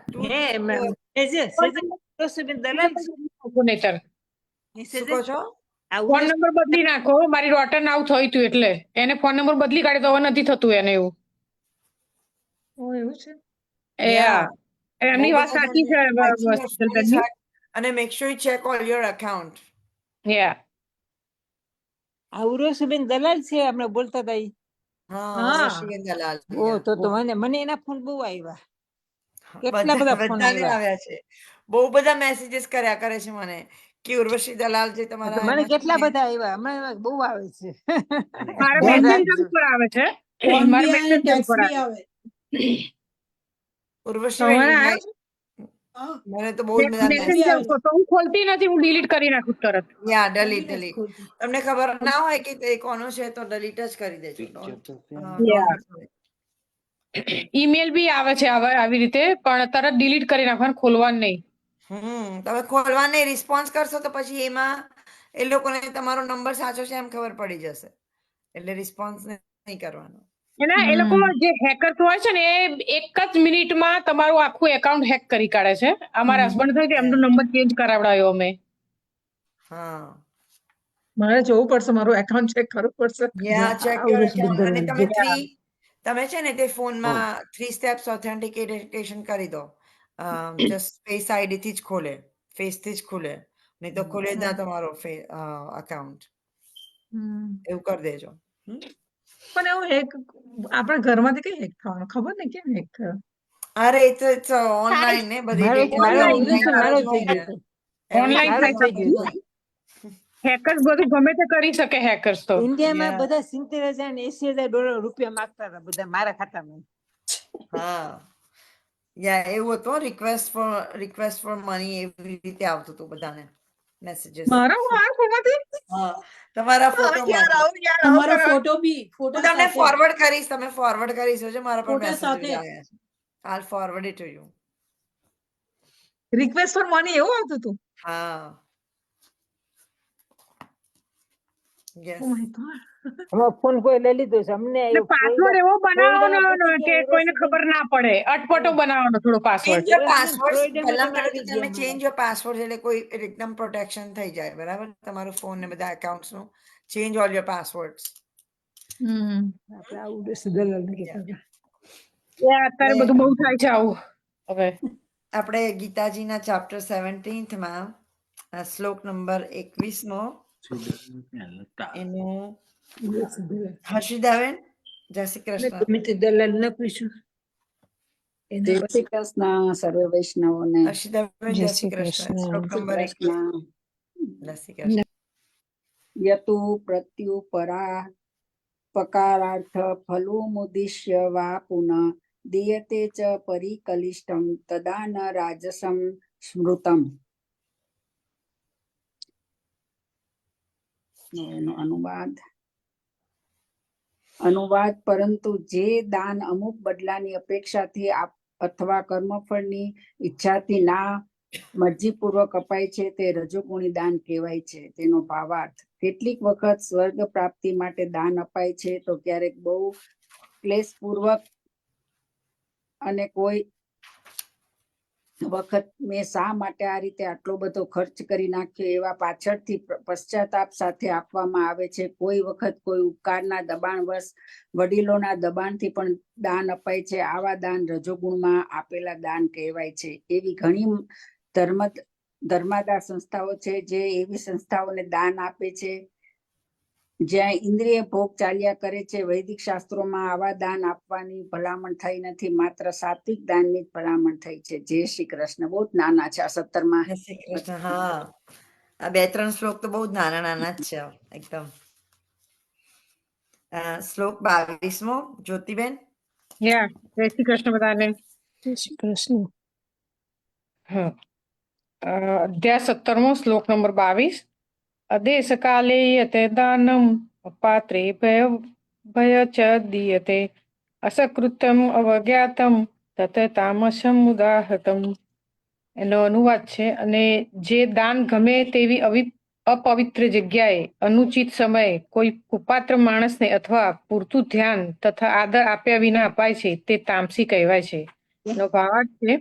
શું કહો છો? ફોન નંબર બદલી નાખો. મારી ડોટર ને આવું થયું હતું એટલે એને ફોન નંબર બદલી કાઢે તો હવે નથી થતું એને એવું. એવું છે? એમની વાત સાચી છે. અને make sure you check all your account. આ ઉર્વશીબેન દલાલ છે આપણે બોલતા હતા. હા, ઉર્વશીબેન દલાલ. તો મને એના ફોન બહુ આવ્યા. કેટલા બધા ફોન આવ્યા છે. બહુ બધા મેસેजेस કર્યા કરે છે મને કે ઉર્વશી દલાલ જે તમારા. મને કેટલા બધા આવ્યા. હમણાં બહુ આવે છે. મારા મેસેન્જર ઉપર આવે છે. મારા મેસેન્જર ઉપર આવે. ઉર્વશી મને તો બહુ જ બધા મેસેજ આવતો તો હું ખોલતી નથી, હું ડિલીટ કરી નાખું તરત. યા ડિલીટ. તમને ખબર ના હોય કે તે કોનો છે તો ડિલીટ જ કરી દેજો. ઈમેલ બી આવે છે આવી રીતે, પણ તરત ડિલીટ કરી નાખવાનું, ખોલવાનું નહીં. તમે ખોલવાને રિસ્પોન્સ કરશો તો પછી એમાં એ લોકોને તમારો નંબર સાચો છે એમ ખબર પડી જશે, એટલે રિસ્પોન્સ નહીં કરવાનો. એ લોકો જે હેકર્સ હોય છે ને, એ એક જ મિનિટમાં તમારું આખું એકાઉન્ટ હેક કરી કાઢે છે. અમારા હસબન્ડ થયું એમનો નંબર ચેન્જ કરાવડાયો અમે. હા, મારે જોવું પડશે, મારું એકાઉન્ટ ચેક કરવું પડશે. Check your account. અને તમે છે ને તે ફોનમાં 3 સ્ટેપ્સ ઓથેન્ટિકેશન કરી દો. જસ્ટ ફેસ આઈડી થી જ ખોલે, ફેસ થી જ ખુલે, નહીં તો ખુલે જ ના તમારો અકાઉન્ટ. એવું કરી દેજો. પણ એવું હેક આપણા ઘરમાંથી કઈ હેક થવાનું ખબર ને કેમ હેક થયો? અરે એ તો ઓનલાઈન ને બધી ઓનલાઈન હેકર્સ બધું ગમે તે કરી શકે. હેકર્સ તો ઇન્ડિયામાં બધા 70,000 ને 80,000 રૂપિયા માંગતા હતા બધા મારા ખાતામાં. હા, એવું હતું. રિક્વેસ્ટ ફોર મની એવી રીતે આવતું હતું બધાને મેસેजेस. મારા ફોનમાંથી તમારા ફોટો તમારો ફોટો બી તમને ફોરવર્ડ કરીશ, તમે ફોરવર્ડ કરી શકો છો. મારા પર મેસેજ આવ્યા છે. I'll forward it to you. Request for money એવું આવતું હતું? હા. Yes. Oh my God. Phone કોઈ લઈ લીધો છે અમને. પાસવર્ડ એવો બનાવવાનો કે કોઈને ખબર ના પડે, અટપટો બનાવવાનો થોડો પાસવર્ડ. તમે ચેન્જ યોર પાસવર્ડ એટલે કોઈ એકદમ પ્રોટેક્શન થઈ જાય. બરાબર, તમારું ફોન ને બધા એકાઉન્ટ્સ નું ચેન્જ ઓલ યોર પાસવર્ડ્સ. અત્યારે બધું બહુ થાય છે આવું. હવે આપણે ગીતાજીના ચેપ્ટર 17 માં શ્લોક નંબર 21 એનું હર્ષિદાબેન, જય શ્રી કૃષ્ણ. દલાલ ન પૂછ્યું. જય શ્રી કૃષ્ણ સર્વ વૈષ્ણવોને. હર્ષિદાબેન, જય શ્રી કૃષ્ણ. શ્લોક નંબર 21. જય શ્રી કૃષ્ણ. યતુ પ્રત્યુપરા પકારાર્થ ફલુમુદ્દિશ્ય વા પુનઃ દીયતે ચ પરિકલિષ્ટં તદા ન રાજસં સ્મૃતમ. એનો અનુવાદ પરંતુ જે દાન અમુક બદલાની અપેક્ષાથી અથવા કર્મફળની ઈચ્છાથી ના મરજીપૂર્વક અપાય છે તે રજોગુણી દાન કહેવાય છે. તેનો ભાવાર્થ: કેટલીક વખત સ્વર્ગ પ્રાપ્તિ માટે દાન અપાય છે તો ક્યારેક બહુ ક્લેશપૂર્વક, અને કોઈ વખત મેં શા માટે આ રીતે આટલો બધો ખર્ચ કરી નાખ્યો એવા પાછળથી પશ્ચાતાપ સાથે આપવામાં આવે છે. કોઈ વખત કોઈ ઉપકારના દબાણવશ, વડીલોના દબાણથી પણ દાન અપાય છે. આવા દાન રજોગુણમાં આપેલા દાન કહેવાય છે. એવી ઘણી ધર્માદાર સંસ્થાઓ છે જે એવી સંસ્થાઓને દાન આપે છે જ્યાં ઇન્દ્રિય ભોગ ચાલ્યા કરે છે. વૈદિક શાસ્ત્રોમાં આવા દાન આપવાની ભલામણ થઈ નથી, માત્ર સાત્વિક દાનની જ ભલામણ થઈ છે. જય શ્રી કૃષ્ણ. બહુ જ નાના છે આ 17માં. જય શ્રી કૃષ્ણ. હા, આ 2-3 શ્લોક તો બહુ જ નાના જ છે એકદમ. શ્લોક 22મો જ્યોતિબેન. જય શ્રી કૃષ્ણ બધાને. જય શ્રી કૃષ્ણ. અધ્યાય 17મો શ્લોક નંબર 22. અદેશ કાલે યતે દાનમ અપાત્રે ભય ચ દીયતે અસકૃત્યમ અવજ્ઞાતમ તત તામસમ ઉદાહતમ. એનો અનુવાદ છે: અને જે દાન ગમે તેવી અપવિત્ર જગ્યાએ, અનુચિત સમયે, કોઈ કુપાત્ર માણસને અથવા પૂરતું ધ્યાન તથા આદર આપ્યા વિના અપાય છે તે તામસી કહેવાય છે. એનો ભાવાર્થ છે: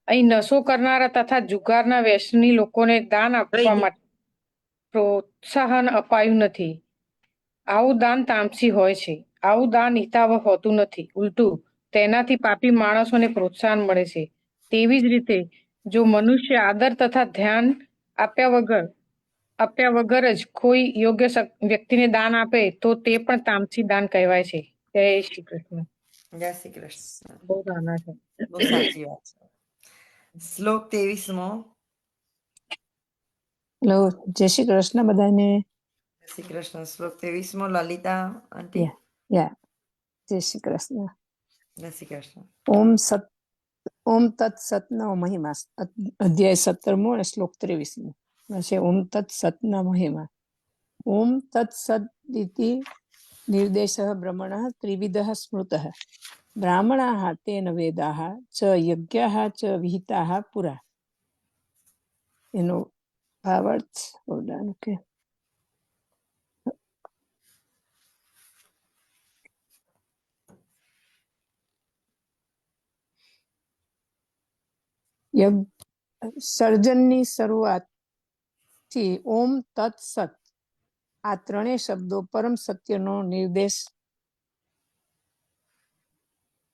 અહીં નશો કરનારા તથા જુગારના વ્યસની લોકોને દાન આપવા માટે પ્રોત્સાહન અપાયું નથી. આવું દાન તામસી હોય છે. આવું દાન હિતાવહ હોતું નથી. ઉલટું તેનાથી પાપી માણસોને પ્રોત્સાહન મળે છે. તેવી જ રીતે જો મનુષ્ય આદર તથા ધ્યાન આપ્યા વગર જ કોઈ યોગ્ય વ્યક્તિને દાન આપે તો તે પણ તામસી દાન કહેવાય છે. જય શ્રી કૃષ્ણ. જય શ્રી કૃષ્ણ. બહુ નાના છે. બહુ સાચી વાત છે. શ્લોક 23મો. હેલો, જય શ્રી કૃષ્ણ બધાને. જય શ્રી કૃષ્ણ. શ્લોક 23મો લલિતા આંટી. જય શ્રી કૃષ્ણ. જય શ્રી કૃષ્ણ. ઓમ ઓમ તત્સતનો મહિમા અધ્યાય 17 અને શ્લોક 23 છે. ઓમ તત્સતના મહિમા. ઓમ તત્સદિતિ નિર્દેશ બ્રહ્મણ ત્રિવિધ સ્મૃત બ્રાહ્મણા તેન વેદા ચ યજ્ઞા ચ વિહિતા પુરા. એનો ભાવાર્થ કે સર્જનની શરૂઆત થી ઓમ તત્સત આ ત્રણેય શબ્દો પરમ સત્યનો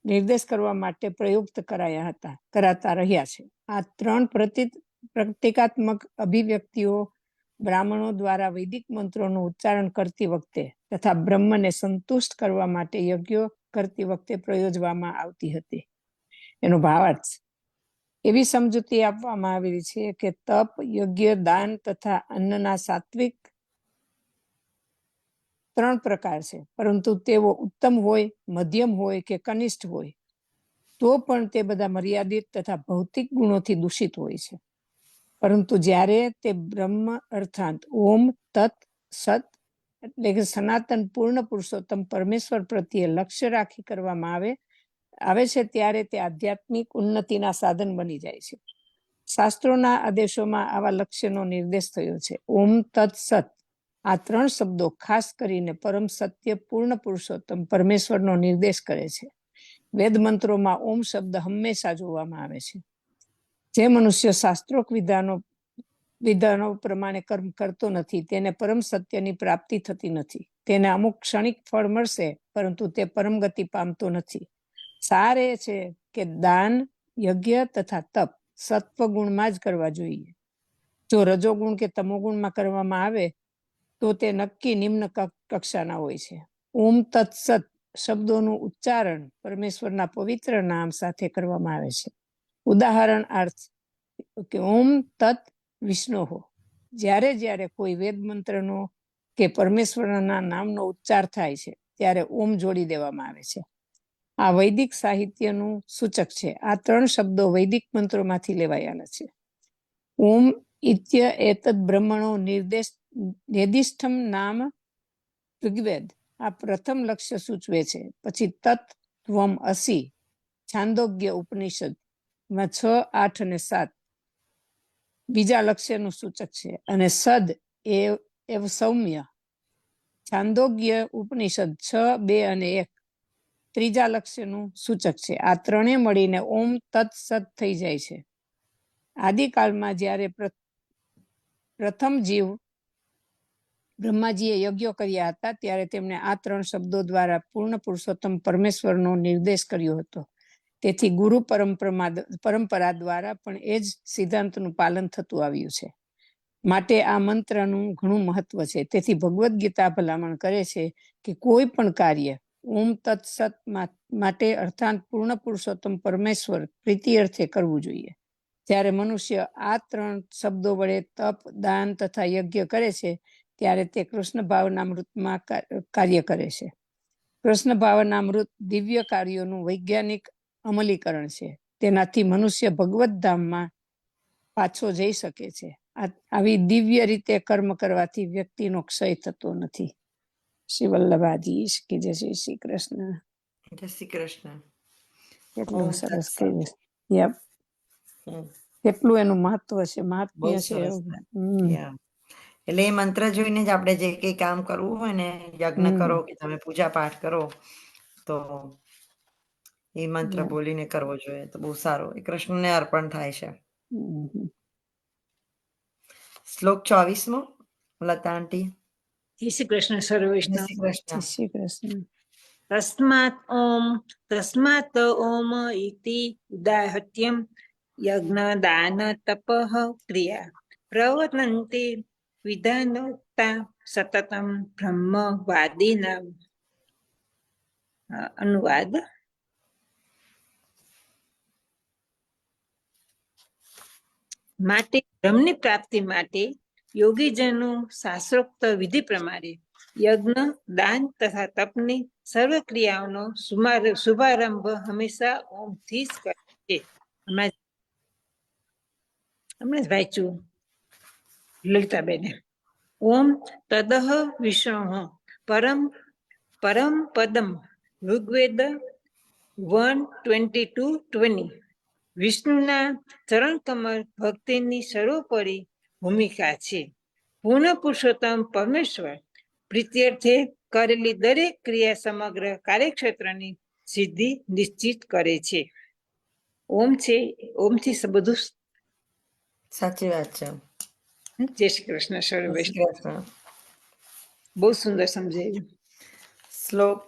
નિર્દેશ કરવા માટે પ્રયુક્ત કરાતા રહ્યા છે. આ ત્રણ પ્રતીકાત્મક અભિવ્યક્તિઓ બ્રાહ્મણો દ્વારા વૈદિક મંત્રોનું ઉચ્ચારણ કરતી વખતે તથા બ્રહ્મને સંતુષ્ટ કરવા માટે યજ્ઞો કરતી વખતે પ્રયોજવામાં આવતી હતી. એનો ભાવાર્થ એવી સમજૂતી આપવામાં આવેલી છે કે તપ, યજ્ઞ, દાન તથા અન્નના સાત્વિક 3 પ્રકાર છે, પરંતુ તેઓ ઉત્તમ હોય, મધ્યમ હોય કે કનિષ્ઠ હોય તો પણ તે બધા મર્યાદિત તથા ભૌતિક ગુણોથી દૂષિત હોય છે. પરંતુ જ્યારે તે બ્રહ્મ અર્થાત ઓમ તત્ સત એટલે કે સનાતન પૂર્ણ પુરુષોત્તમ પરમેશ્વર પ્રત્યે લક્ષ્ય રાખી કરવામાં આવે છે ત્યારે તે આધ્યાત્મિક ઉન્નતિના સાધન બની જાય છે. શાસ્ત્રોના આદેશોમાં આવા લક્ષ્યનો નિર્દેશ થયો છે. ઓમ તત્ સત આ 3 શબ્દો ખાસ કરીને પરમ સત્ય પૂર્ણ પુરુષોત્તમ પરમેશ્વરનો નિર્દેશ કરે છે. વેદ મંત્રોમાં ઓમ શબ્દ હંમેશા જોવામાં આવે છે. જે મનુષ્ય શાસ્ત્રોક્ત વિધાનો પ્રમાણે કર્મ કરતો નથી તેને પરમ સત્યની પ્રાપ્તિ થતી નથી. તેને અમુક ક્ષણિક ફળ મળશે પરંતુ તે પરમ ગતિ પામતો નથી. સાર એ છે કે દાન, યજ્ઞ તથા તપ સત્વગુણમાં જ કરવા જોઈએ. જો રજોગુણ કે તમોગુણમાં કરવામાં આવે તો તે નક્કી નિમ્ન કક્ષાના હોય છે. ઓમ તત્સત શબ્દોનું ઉચ્ચારણ પરમેશ્વરના પવિત્ર નામ સાથે કરવામાં આવે છે. ઉદાહરણ અર્થ કે ઓમ તત્ વિષ્ણુ. જ્યારે કોઈ વેદ મંત્રનો કે પરમેશ્વરના નામનો ઉચ્ચાર થાય છે ત્યારે ઓમ જોડી દેવામાં આવે છે. આ વૈદિક સાહિત્યનું સૂચક છે. આ 3 શબ્દો વૈદિક મંત્રોમાંથી લેવાયેલા છે. ઓમ ઇત્ય એતદ બ્રહ્મણો નિર્દિષ્ટમ નામ ઋગ્વેદ આ પ્રથમ લક્ષ્ય સૂચવે છે. પછી તત્ ત્વમ અસી છાંદોગ્ય ઉપનિષદ 6, 8 અને 7 બીજા લક્ષ્યનું સૂચક છે. અને સદ એવ સૌમ્ય છાંદોગ્ય ઉપનિષદ 6, 2 અને 1 ત્રીજા લક્ષ્યનું સૂચક છે. આ ત્રણે મળીને ઓમ તત્સત થઈ જાય છે. આદિકાળમાં જ્યારે પ્રથમ જીવ બ્રહ્માજીએ યજ્ઞો કર્યા હતા ત્યારે તેમણે આ 3 શબ્દો દ્વારા પૂર્ણ પુરુષોત્તમ પરમેશ્વરનો નિર્દેશ કર્યો હતો. તેથી ગુરુ પરંપરા દ્વારા પણ એ જ સિદ્ધાંતનું પાલન થતું આવ્યું છે. માટે આ મંત્રનું ઘણું મહત્વ છે. તેથી ભગવદ્ ગીતા ભલામણ કરે છે કે કોઈ પણ કાર્ય ઓમ તત્સત માટે અર્થાત પૂર્ણ પુરુષોત્તમ પરમેશ્વર પ્રીતિ અર્થે કરવું જોઈએ. જ્યારે મનુષ્ય આ 3 શબ્દો વડે તપ, દાન તથા યજ્ઞ કરે છે ત્યારે તે કૃષ્ણ ભાવનામૃતમાં કાર્ય કરે છે. કૃષ્ણ ભાવનામૃત દિવ્ય કાર્યોનું વૈજ્ઞાનિક અમલીકરણ છે. તેનાથી મનુષ્ય ભગવત ધામમાં પાછો જઈ શકે છે. આવી દિવ્ય રીતે કર્મ કરવાથી વ્યક્તિનો ક્ષય થતો નથી. શ્રી વલ્લભાજી કી જય. શ્રી કૃષ્ણ. જય શ્રી કૃષ્ણ. કેટલું સરસ કહ્યું. કેટલું એનું મહત્વ છે, મહાત્મ્ય છે. એટલે એ મંત્ર જોઈને જ આપણે જે કઈ કામ કરવું હોય ને, યજ્ઞ કરો કે તમે પૂજા પાઠ કરો તો એ મંત્ર બોલીને કરવો જોઈએ તો બહુ સારું. એ કૃષ્ણને અર્પણ થાય છે. શ્લોક 24મો લતા આંટી. જય શ્રી કૃષ્ણ. સર્વ વૈષ્ણવ. જય શ્રી કૃષ્ણ. તસ્માત ઓમ ઇતિ ઉદાહત્યમ યજ્ઞ દાન તપઃ ક્રિયા પ્રવર્તન્તે વિધાનોક્તા સતતમ બ્રહ્મવાદીના. અનુવાદ. માટે બ્રહ્મની પ્રાપ્તિ માટે યોગીજનો શાસ્ત્રોક્ત વિધિ પ્રમાણે યજ્ઞ, દાન તથા તપની સર્વ ક્રિયાઓનો શુભારંભ હંમેશા ઓમથી જ કરે છે. હમણાં જ વાંચ્યું લલિતાબેને. ઓમ તદહ વિષ્ણુ પરમ પરમ પદમ ઋગ્વેદ 1:22-20. વિષ્ણુના ચરણ કમળ ભક્તિની સર્વોપરી ભૂમિકા છે. પૂર્ણ પુરુષોત્તમ પરમેશ્વર પ્રીત્યર્થે કરેલી દરેક ક્રિયા સમગ્ર કાર્યક્ષેત્રની સિદ્ધિ નિશ્ચિત કરે છે. ઓમ છે, ઓમથી બધું. સાચી વાત છે. જય શ્રી કૃષ્ણ. જય સર્વે શ્રી કૃષ્ણ. બહુ સુંદર સમજાયું. શ્લોક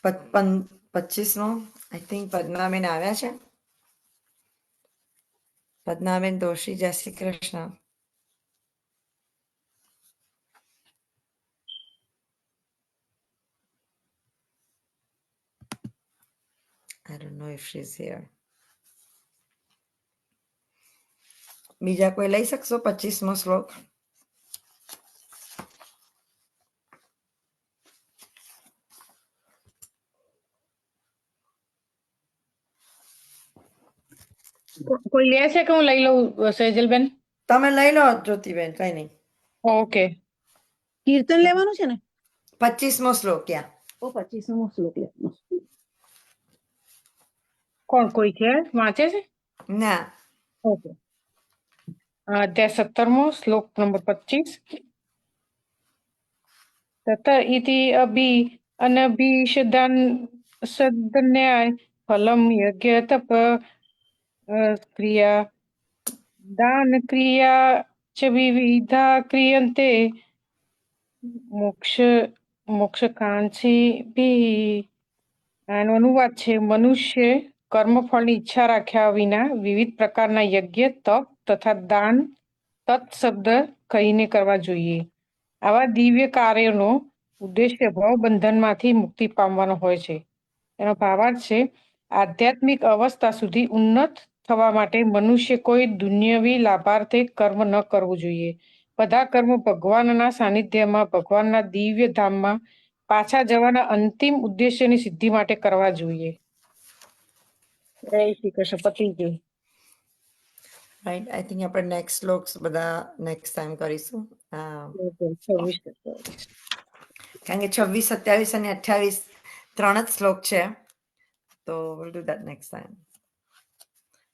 25મો આઈ થિંક પદ્માબેન આવ્યા છે. પદ્માબેન દોશી, જય Shri Krishna. I don't know if she's here. બીજા કોઈ લઈ શકશો 25મો શ્લોક? કોઈ લે છે કે હું લઈ લઉં સેજલબેન? તમે લઈ લો જ્યોતિબેન, કઈ નહીં. ઓકે. કીર્તન લેવાનું છે ને? 25મો શ્લોક ક્યાં? ઓ 25મો શ્લોક લેવાનો. કોણ કોઈ છે વાંચે છે? ના. ઓકે. અધ્યાય 17મો શ્લોક નંબર 25. તત ઇતિ અભિ અનભિષદન સદન્યાય ફલમ યજ્ઞ તપ ક્રિયા દાન ક્રિયા ચ વિવિધા ક્રિયન્તે મોક્ષકાંક્ષી ભી. આનો અનુવાદ છે, મનુષ્ય કર્મફળની ઈચ્છા રાખ્યા વિના વિવિધ પ્રકારના યજ્ઞ, તપ તથા દાન તત્શબ્દ કહીને કરવા જોઈએ. આવા દિવ્ય કાર્યોનો ઉદ્દેશ્ય ભાવ બંધનમાંથી મુક્તિ પામવાનો હોય છે. એનો ભાવાર્થ છે, આધ્યાત્મિક અવસ્થા સુધી ઉન્નત થવા માટે મનુષ્ય કોઈ દુન્યવી લાભાર્થે કર્મ ન કરવું જોઈએ. બધા કર્મો ભગવાનના સાનિધ્યમાં, ભગવાનના દિવ્ય ધામમાં પાછા જવાના અંતિમ ઉદ્દેશ્યની સિદ્ધિ માટે કરવા જોઈએ. જય શ્રી કૃષ્ણ. પતિ ગયું. રાઈટ. આઈ થિંક આપણે નેક્સ્ટ શ્લોક્સ બધા નેક્સ્ટ ટાઈમ કરીશું. 26. કારણ કે 26, 27 અને 28 ત્રણ જ શ્લોક છે, તો we'll do that next time.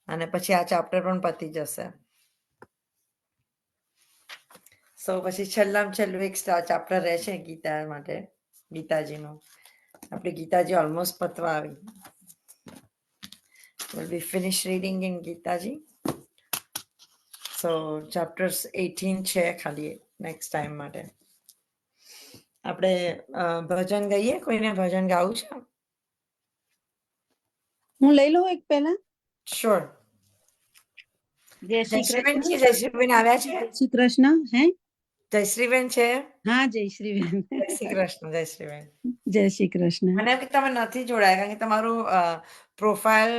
અને પછી આ ચેપ્ટર પણ પતી જશે. સો પછી છેલ્લું એક ચેપ્ટર રહેશે ગીતા માટે, ગીતાજીનું. આપણી ગીતાજી ઓલમોસ્ટ પતવા આવી. We'll be finished reading in Gitaji. So chapters 18 છે ખાલી નેક્સ્ટ ટાઈમ માટે. આપણે ભજન ગાઈએ? કોઈને ભજન ગાવું છે? હું લઈ લઉં એક પહેલા. શ્યોર. જય શ્રી જયશ્રીબેન કૃષ્ણ. છે, જયશ્રીબેન આવ્યા છે? જય શ્રી કૃષ્ણ. હે, જયશ્રીબેન છે? હા જયશ્રીબેન. જય શ્રી કૃષ્ણ. જયશ્રીબેન, જય શ્રી કૃષ્ણ. મને એમ કે તમે નથી જોડાયા, કારણ કે તમારું પ્રોફાઇલ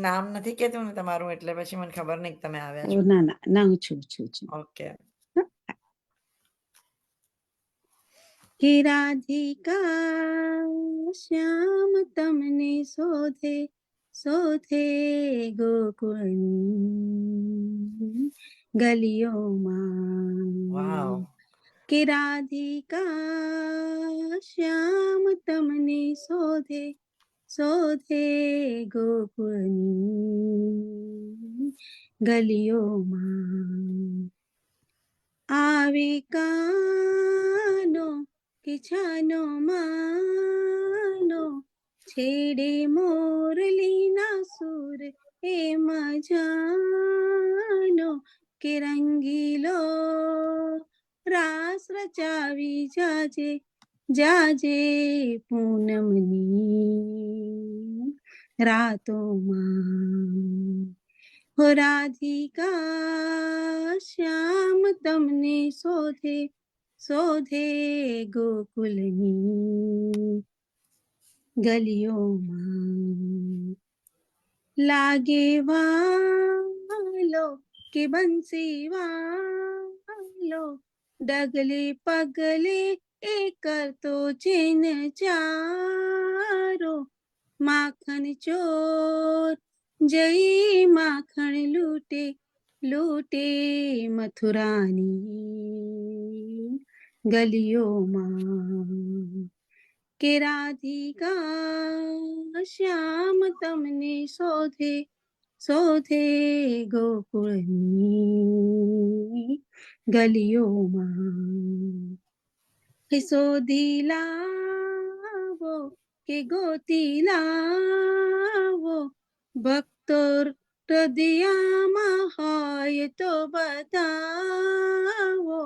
નામ નથી કહેતું ને તમારું, એટલે પછી મને ખબર નહીં કે તમે આવ્યા છો. ના ના ના, હું છું. ઓકે. કે રાધિકા શ્યામ તમને શોધે શોધે ગોકુળની ગલીઓમાં. વાવ. કે રાધિકા શ્યામ તમને શોધે શોધે ગોકુળની ગલીઓમાં. આવી કાનો કે છાનો માનો છેડે મોરલીના સુર એમાં જાનો કે રંગીલો રાસ રચાવી જાજે જાજે પૂનમની રાતોમાં. હો રાધિકા શ્યામ તમને શોધે શોધે ગોકુલની ગલીઓમાં. લાગે વાલો કે બંસી વાલો ડગલે પગલે એ કરતો જેન ચારો. માખન ચોર જઈ માખણ લૂટે લૂટે મથુરાની ગલીઓમાં કે રાધિકા શ્યામ તમને શોધે શોધે ગોકુળની ગલીઓમાં શોધી લાવો કે ગોતી લાવો ભક્તો હૃદયમાં હોય તો બતાવો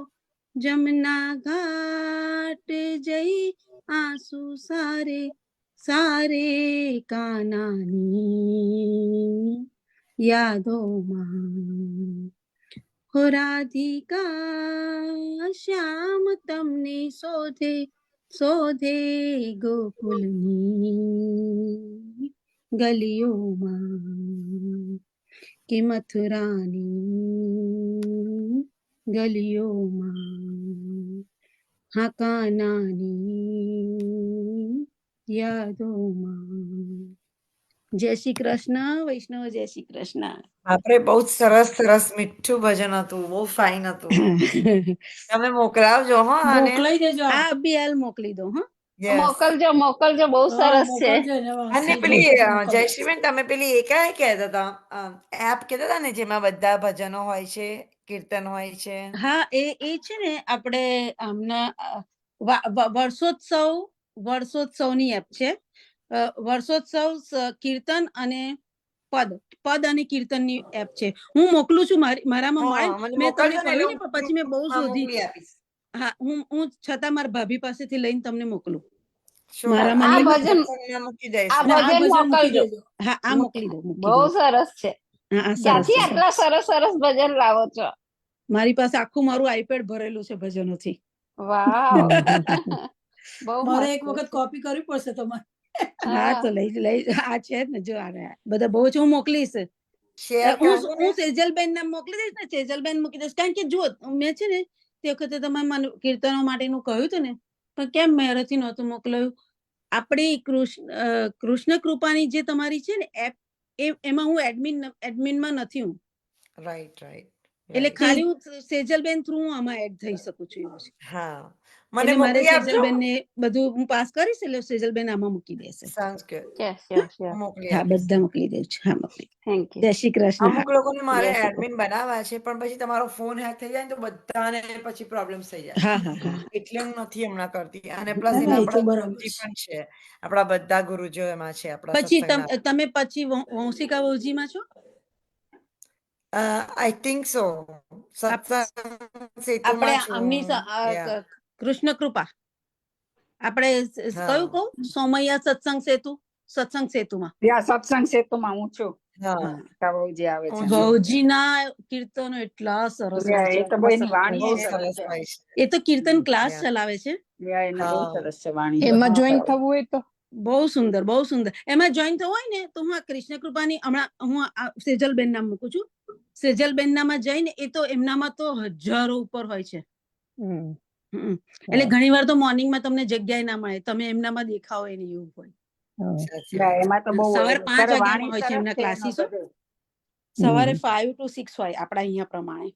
જમના ઘાટ જઈ આંસુ સારે સારે કાનાની યાદોમાં હો રાધિકા શ્યામ તમને શોધે શોધે ગોકુલની ગલીઓમાં કે મથુરાની ગલીઓમાં હા કાનાની યાદોમાં જય શ્રી કૃષ્ણ વૈષ્ણવ જય શ્રી કૃષ્ણ આપણે બહુ જ સરસ સરસ મીઠું ભજન હતું બહુ ફાઇન હતું તમે મોકલાવજો હો આને મોકલાઈ દેજો આ બી હાલ મોકલી દો હા Yes. મોકલજો મોકલજો બહુ સરસ છે અને પેલી જયશ્રીબેન તમે પેલી એ કયા કહેતા હતા એપ કહેતા હતા ને જેમાં બધા ભજનો હોય છે કીર્તન હોય છે હા એ છે ને આપણે હમણાં વર્ષોત્સવની એપ છે વર્ષોત્સવ કીર્તન અને પદ અને કીર્તનની એપ છે હું મોકલું છું મારામાં મળે મેં તમને કહ્યું ને પછી મેં બહુ શોધી હા હું છતાં મારા ભાભી પાસેથી લઈને તમને મોકલું હા આ મોકલી દો બહુ સરસ છે ક્યાંથી આટલા સરસ સરસ ભજન લાવો છો મારી પાસે આખું મારું આઈપેડ ભરેલું છે ભજનોથી વાહ મારે એક વખત કોપી કરવી પડશે તમારે હા તો લઈ આ છે ને જો આ બધા બહુ છે હું મોકલીશ હું સેજલબેન ને મોકલી દઈશ ને સેજલબેન મૂકી દઈશ કારણ કે જુઓ મેં છે ને તે વખતે તમે મને કીર્તનો માટેનું કહ્યું હતું ને પણ કેમ મેરેથી નહોતું મોકલાયું આપણી કૃષ્ણ કૃપાની જે તમારી છે ને એપ એમાં હું એડમિનમાં નથી હું રાઈટ રાઈટ એટલે ખાલી હું સેજલબેન થ્રુ હું આમાં એડ થઈ શકું છું એવું છે હા મને મારે સેજલબેન ને બધું હું પાસ કરીશ એટલે સેજલબેન આમાં મૂકી દેશે હા બધા મોકલી દઉં છું હા મોકલી જય શ્રી કૃષ્ણ અમુક લોકોને મારે એડમિન બનાવવા છે પણ પછી તમારો ફોન હેક થઈ જાય તો બધાને પછી પ્રોબ્લેમ થઈ જાય એટલે હું નથી હમણાં કરતી અને પ્લસ એમાં આપણા ગુરુજી પણ છે આપણા બધા ગુરુજીઓ એમાં છે આપણા પછી તમે પછી વંશિકા વૌજીમાં છો આઈ થિંક સો કૃષ્ણ કૃપા આપણે કયું કહું સોમૈયા સત્સંગ સેતુમાં સત્સંગ સેતુમાં હું છું વૌજીના કીર્તનો એટલા સરસ એ તો કીર્તન ક્લાસ ચલાવે છે એમાં જોઈન થવું હોય તો બહુ સુંદર એમાં જોઈન થવું હોય ને તો હું આ કૃષ્ણ કૃપાની હમણાં હું સેજલબેન નામ મૂકું છું સેજલબેન નામાં જઈને એ તો એમનામાં તો હજારો ઉપર હોય છે એટલે ઘણી વાર તો મોર્નિંગમાં તમને જગ્યાએ ના મળે તમે એમનામાં દેખાવ હોય ને એવું હોય સવારે 5 વાગ્યામાં હોય છે એમના ક્લાસીસ સવારે 5 to 6 હોય આપડા અહીંયા પ્રમાણે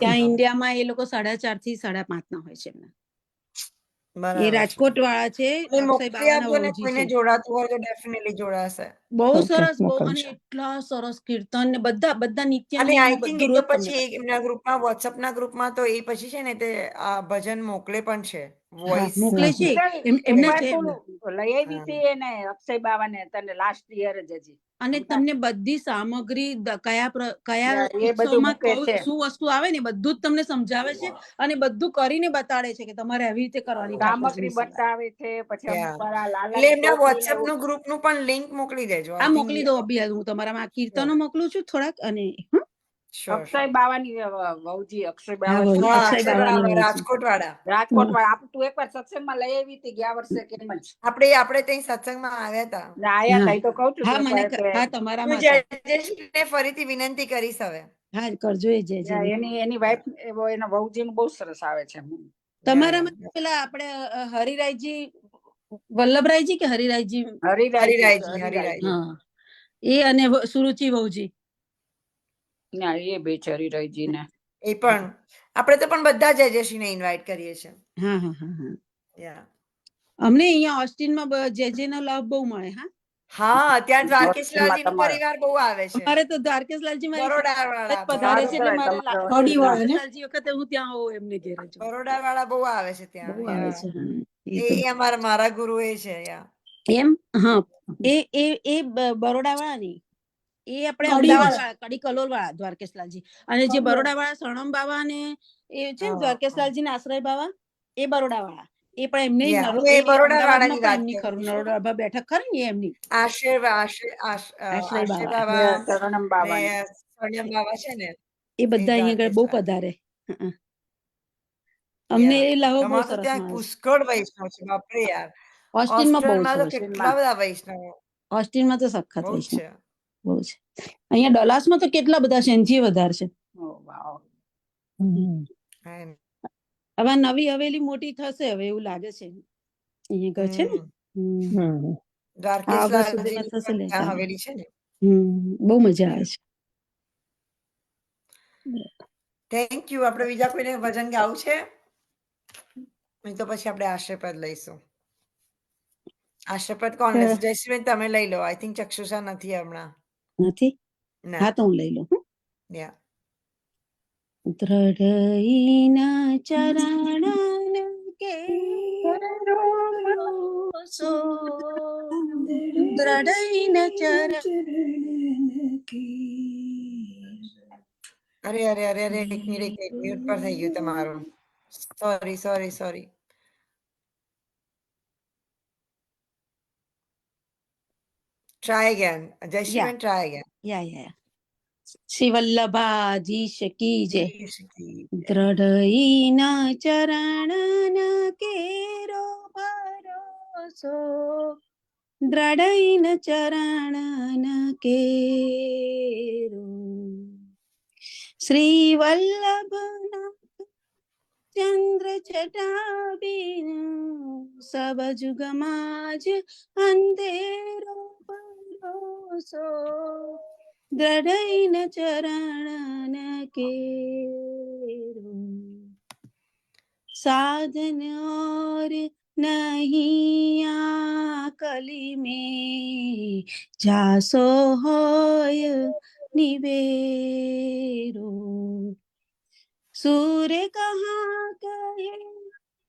ત્યાં ઇન્ડિયામાં એ લોકો 4:30 થી 5:30 ના હોય છે એમના એ રાજકોટ વાળા છે જોડાતું હોય તો ડેફિનેટલી જોડાશે બહુ સરસ બહુ અને એટલા સરસ કીર્તન ને બધા નિત્ય પછી એમના ગ્રુપમાં વોટ્સએપ ના ગ્રુપમાં તો એ પછી છે ને તે ભજન મોકલે પણ છે વોઇસ મોકલે છે એમના છે લઈ આવી હતી એને અક્ષય બાવાને તને લાસ્ટ યર જ હજી અને તમને બધી સામગ્રી કયા શું વસ્તુ આવે ને બધું જ તમને સમજાવે છે અને બધું કરીને બતાડે છે કે તમારે આવી રીતે કરવાની સામગ્રી બતાવે છે પછી એમના વોટ્સએપ નું ગ્રુપ નું પણ લિંક મોકલી દેજો આ મોકલી દો અભી હું તમારા કીર્તનો મોકલું છું થોડાક અને અક્ષય બાવાની વહુજી અક્ષય બાવાની રાજકોટ વાળા આપણે તું એકવાર સત્સંગમાં લઈ આવી હતી ગયા વર્ષે કેમ જ આપણે ત્યાં સત્સંગમાં આવ્યા હતા તો કહું છું ફરીથી વિનંતી કરીશ હવે હા કરજો એની વાઈફ એના વહુજી નું બહુ સરસ આવે છે તમારામાં પેલા આપણે હરિરાયજી વલ્લભરાયજી કે હરિરાયજી હરિરાયજી એ અને સુરુચિ વહુજી. ના એ બેચારી રહીજી ને એ પણ આપણે તો પણ બધા જયજયશ્રીને ઇન્વાઇટ કરીએ છીએ. હા હા હા હા. યા અમને અહીંયા ઓસ્ટિનમાં જે નો લાભ બહુ મળે. હા, ત્યાં હોસ્ટેલમાં દ્વારકેશલાલજી નું તમારે પરિવાર બહુ આવે છે. અમારે તો દ્વારકેશલાલજી મારી બરોડા વાળા પધારે છે એટલે મારે દ્વારકેશલાલજી વખતે હું ત્યાં હોઉં એમને ઘેરે છું. બરોડા વાળા બહુ આવે છે ત્યાં. બહુ આવે છે. હા, એ એ તો મારા ગુરુ એ છે. યા એમ. હા, એ બરોડા વાળા નહીં, એ આપણે અમદાવાદ વાળા કડી કલોલ વાળા દ્વારકેશલાલજી. અને જે બરોડા વાળા સણમ બાવા ને એ છે ને દ્વારકેશલાલજી ના આશ્રય બાવા, એ બરોડા વાળા. એ પણ એમને હું એ બરોડા અમદાવાદમાં વાળાની પણ વાત એમની કરું ખરું છું. નરોડા બેઠક ખરી ને એમની આશ્રય બાવા. બાવા શરણમ ને બાવાની સોનિયમ બાવા છે ને, એ બધા અહીંયા આગળ બહુ દ્વારકેશલાલ. પધારે. અમને એ લાવો બહુ તમારે તો સરસ ત્યાં મળે છે. પુષ્કળ વૈષ્ણવ છે. બાપરે યાર, હોસ્ટેલમાં બહુ છે. હોસ્ટેલમાં તો કેટલા બધા વૈષ્ણવો. હોસ્ટેલમાં તો સખત બહુ જ વૈષ્ણવ છે. બહુ છે. અહીંયા ડલાસમાં તો કેટલા બધા છે, એનજી વધારે છે. હા, હવે નવી હવેલી મોટી થશે હવે એવું લાગે છે. અહીંયા આગળ છે ને. આ ઓગસ્ટ દ્વારકેશલાલજી સુધીમાં ની થશે પણ ને ત્યાં ચાલુ. હવેલી છે ને. બહુ મજા આવે છે. Thank you. આપણે બીજા કોઈને ભજન ગાવું છે? નહીં તો પછી આપણે આશ્રયપદ લઈશું. આશ્રયપદ કોણ લેશે? જયશ્રીબેન તમે લઈ લો. આઈ થિંક ચક્ષુષા નથી હમણાં. નથી. ના. હા તો હું લઈ લઉં. યા દ્રઢઈના ચરણ કે ભરોસો, દ્રઢઈના ચરણ કે. અરે એક મિનિટ મ્યુટ પર થઈ ગયું તમારું. Sorry. Try again. Jayashree, try again. યા શ્રી વલ્લભાધીશ કી જય. કી દ્રઢઈના ચરણ કેરો ભરોસો, દ્રઢઈના ચરણ કેરો. શ્રી વલ્લભનાથ ચંદ્ર છટાબીનું સબ જુગમાજ અંધેરો ભરોસો, દ્રઢઈના ચરણ કેરો. साधन और नहीं आकली में, जासो होय निबेरो. सूर्य कहाँ कहे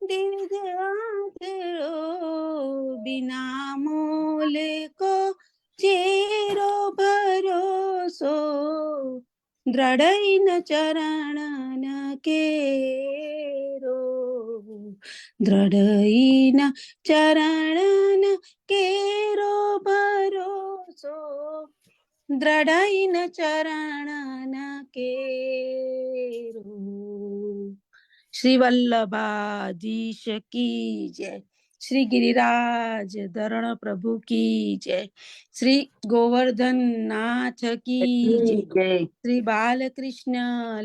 दिव्य आदरो, बिना मोल को चेरो भरोसो, દ્રઢઈના ચરણ કેરો. દ્રઢઈના ચરણ કેરો ભરોસો, દ્રઢઈના ચરણ કેરો. શ્રી વલ્લભાધીશ કી જય. શ્રી ગિરિરાજ ધરણ પ્રભુ કી જય. શ્રી ગોવર્ધન નાથ કી જય. શ્રી બાલકૃષ્ણ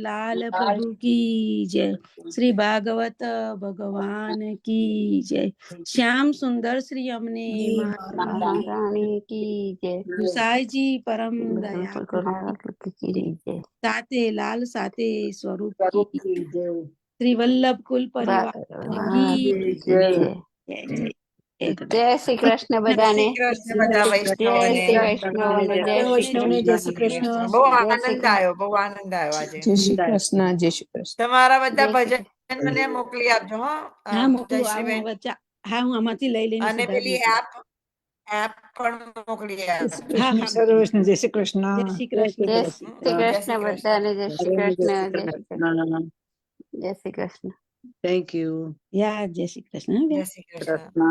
લાલ પ્રભુ કી જય. શ્રી ભાગવત ભગવાન કી જય. શ્યામ સુંદર શ્રી અમને મહારાણી કી જય. ગુસાઈજી પરમ દયા સાથે લાલ સાથે સ્વરૂપ કી જય. શ્રી વલ્લભ કુલ પરિવાર કી જય. જય શ્રી કૃષ્ણ બધાને. જય શ્રી કૃષ્ણ બધા વૈષ્ણવોને. જય શ્રી વૈષ્ણવને જય શ્રી કૃષ્ણ. બહુ જય આનંદ શ્રી આવ્યો આજે. જય શ્રી કૃષ્ણ. જય શ્રી કૃષ્ણ. તમારા બધા જય શ્રી ભજન મને મોકલી આપજો. હા મોકલું. જયશ્રીબેન. હા હું આમાંથી લઈ લઈને અને સીધા જ પેલી મોકલું. એપ પણ મોકલી હા આપજો. હા જય શ્રી કૃષ્ણ. જય શ્રી કૃષ્ણ. જય શ્રી કૃષ્ણ બધાને. જય શ્રી કૃષ્ણ. જય શ્રી કૃષ્ણ. Thank you. યા જય શ્રી કૃષ્ણ. જય શ્રી કૃષ્ણ.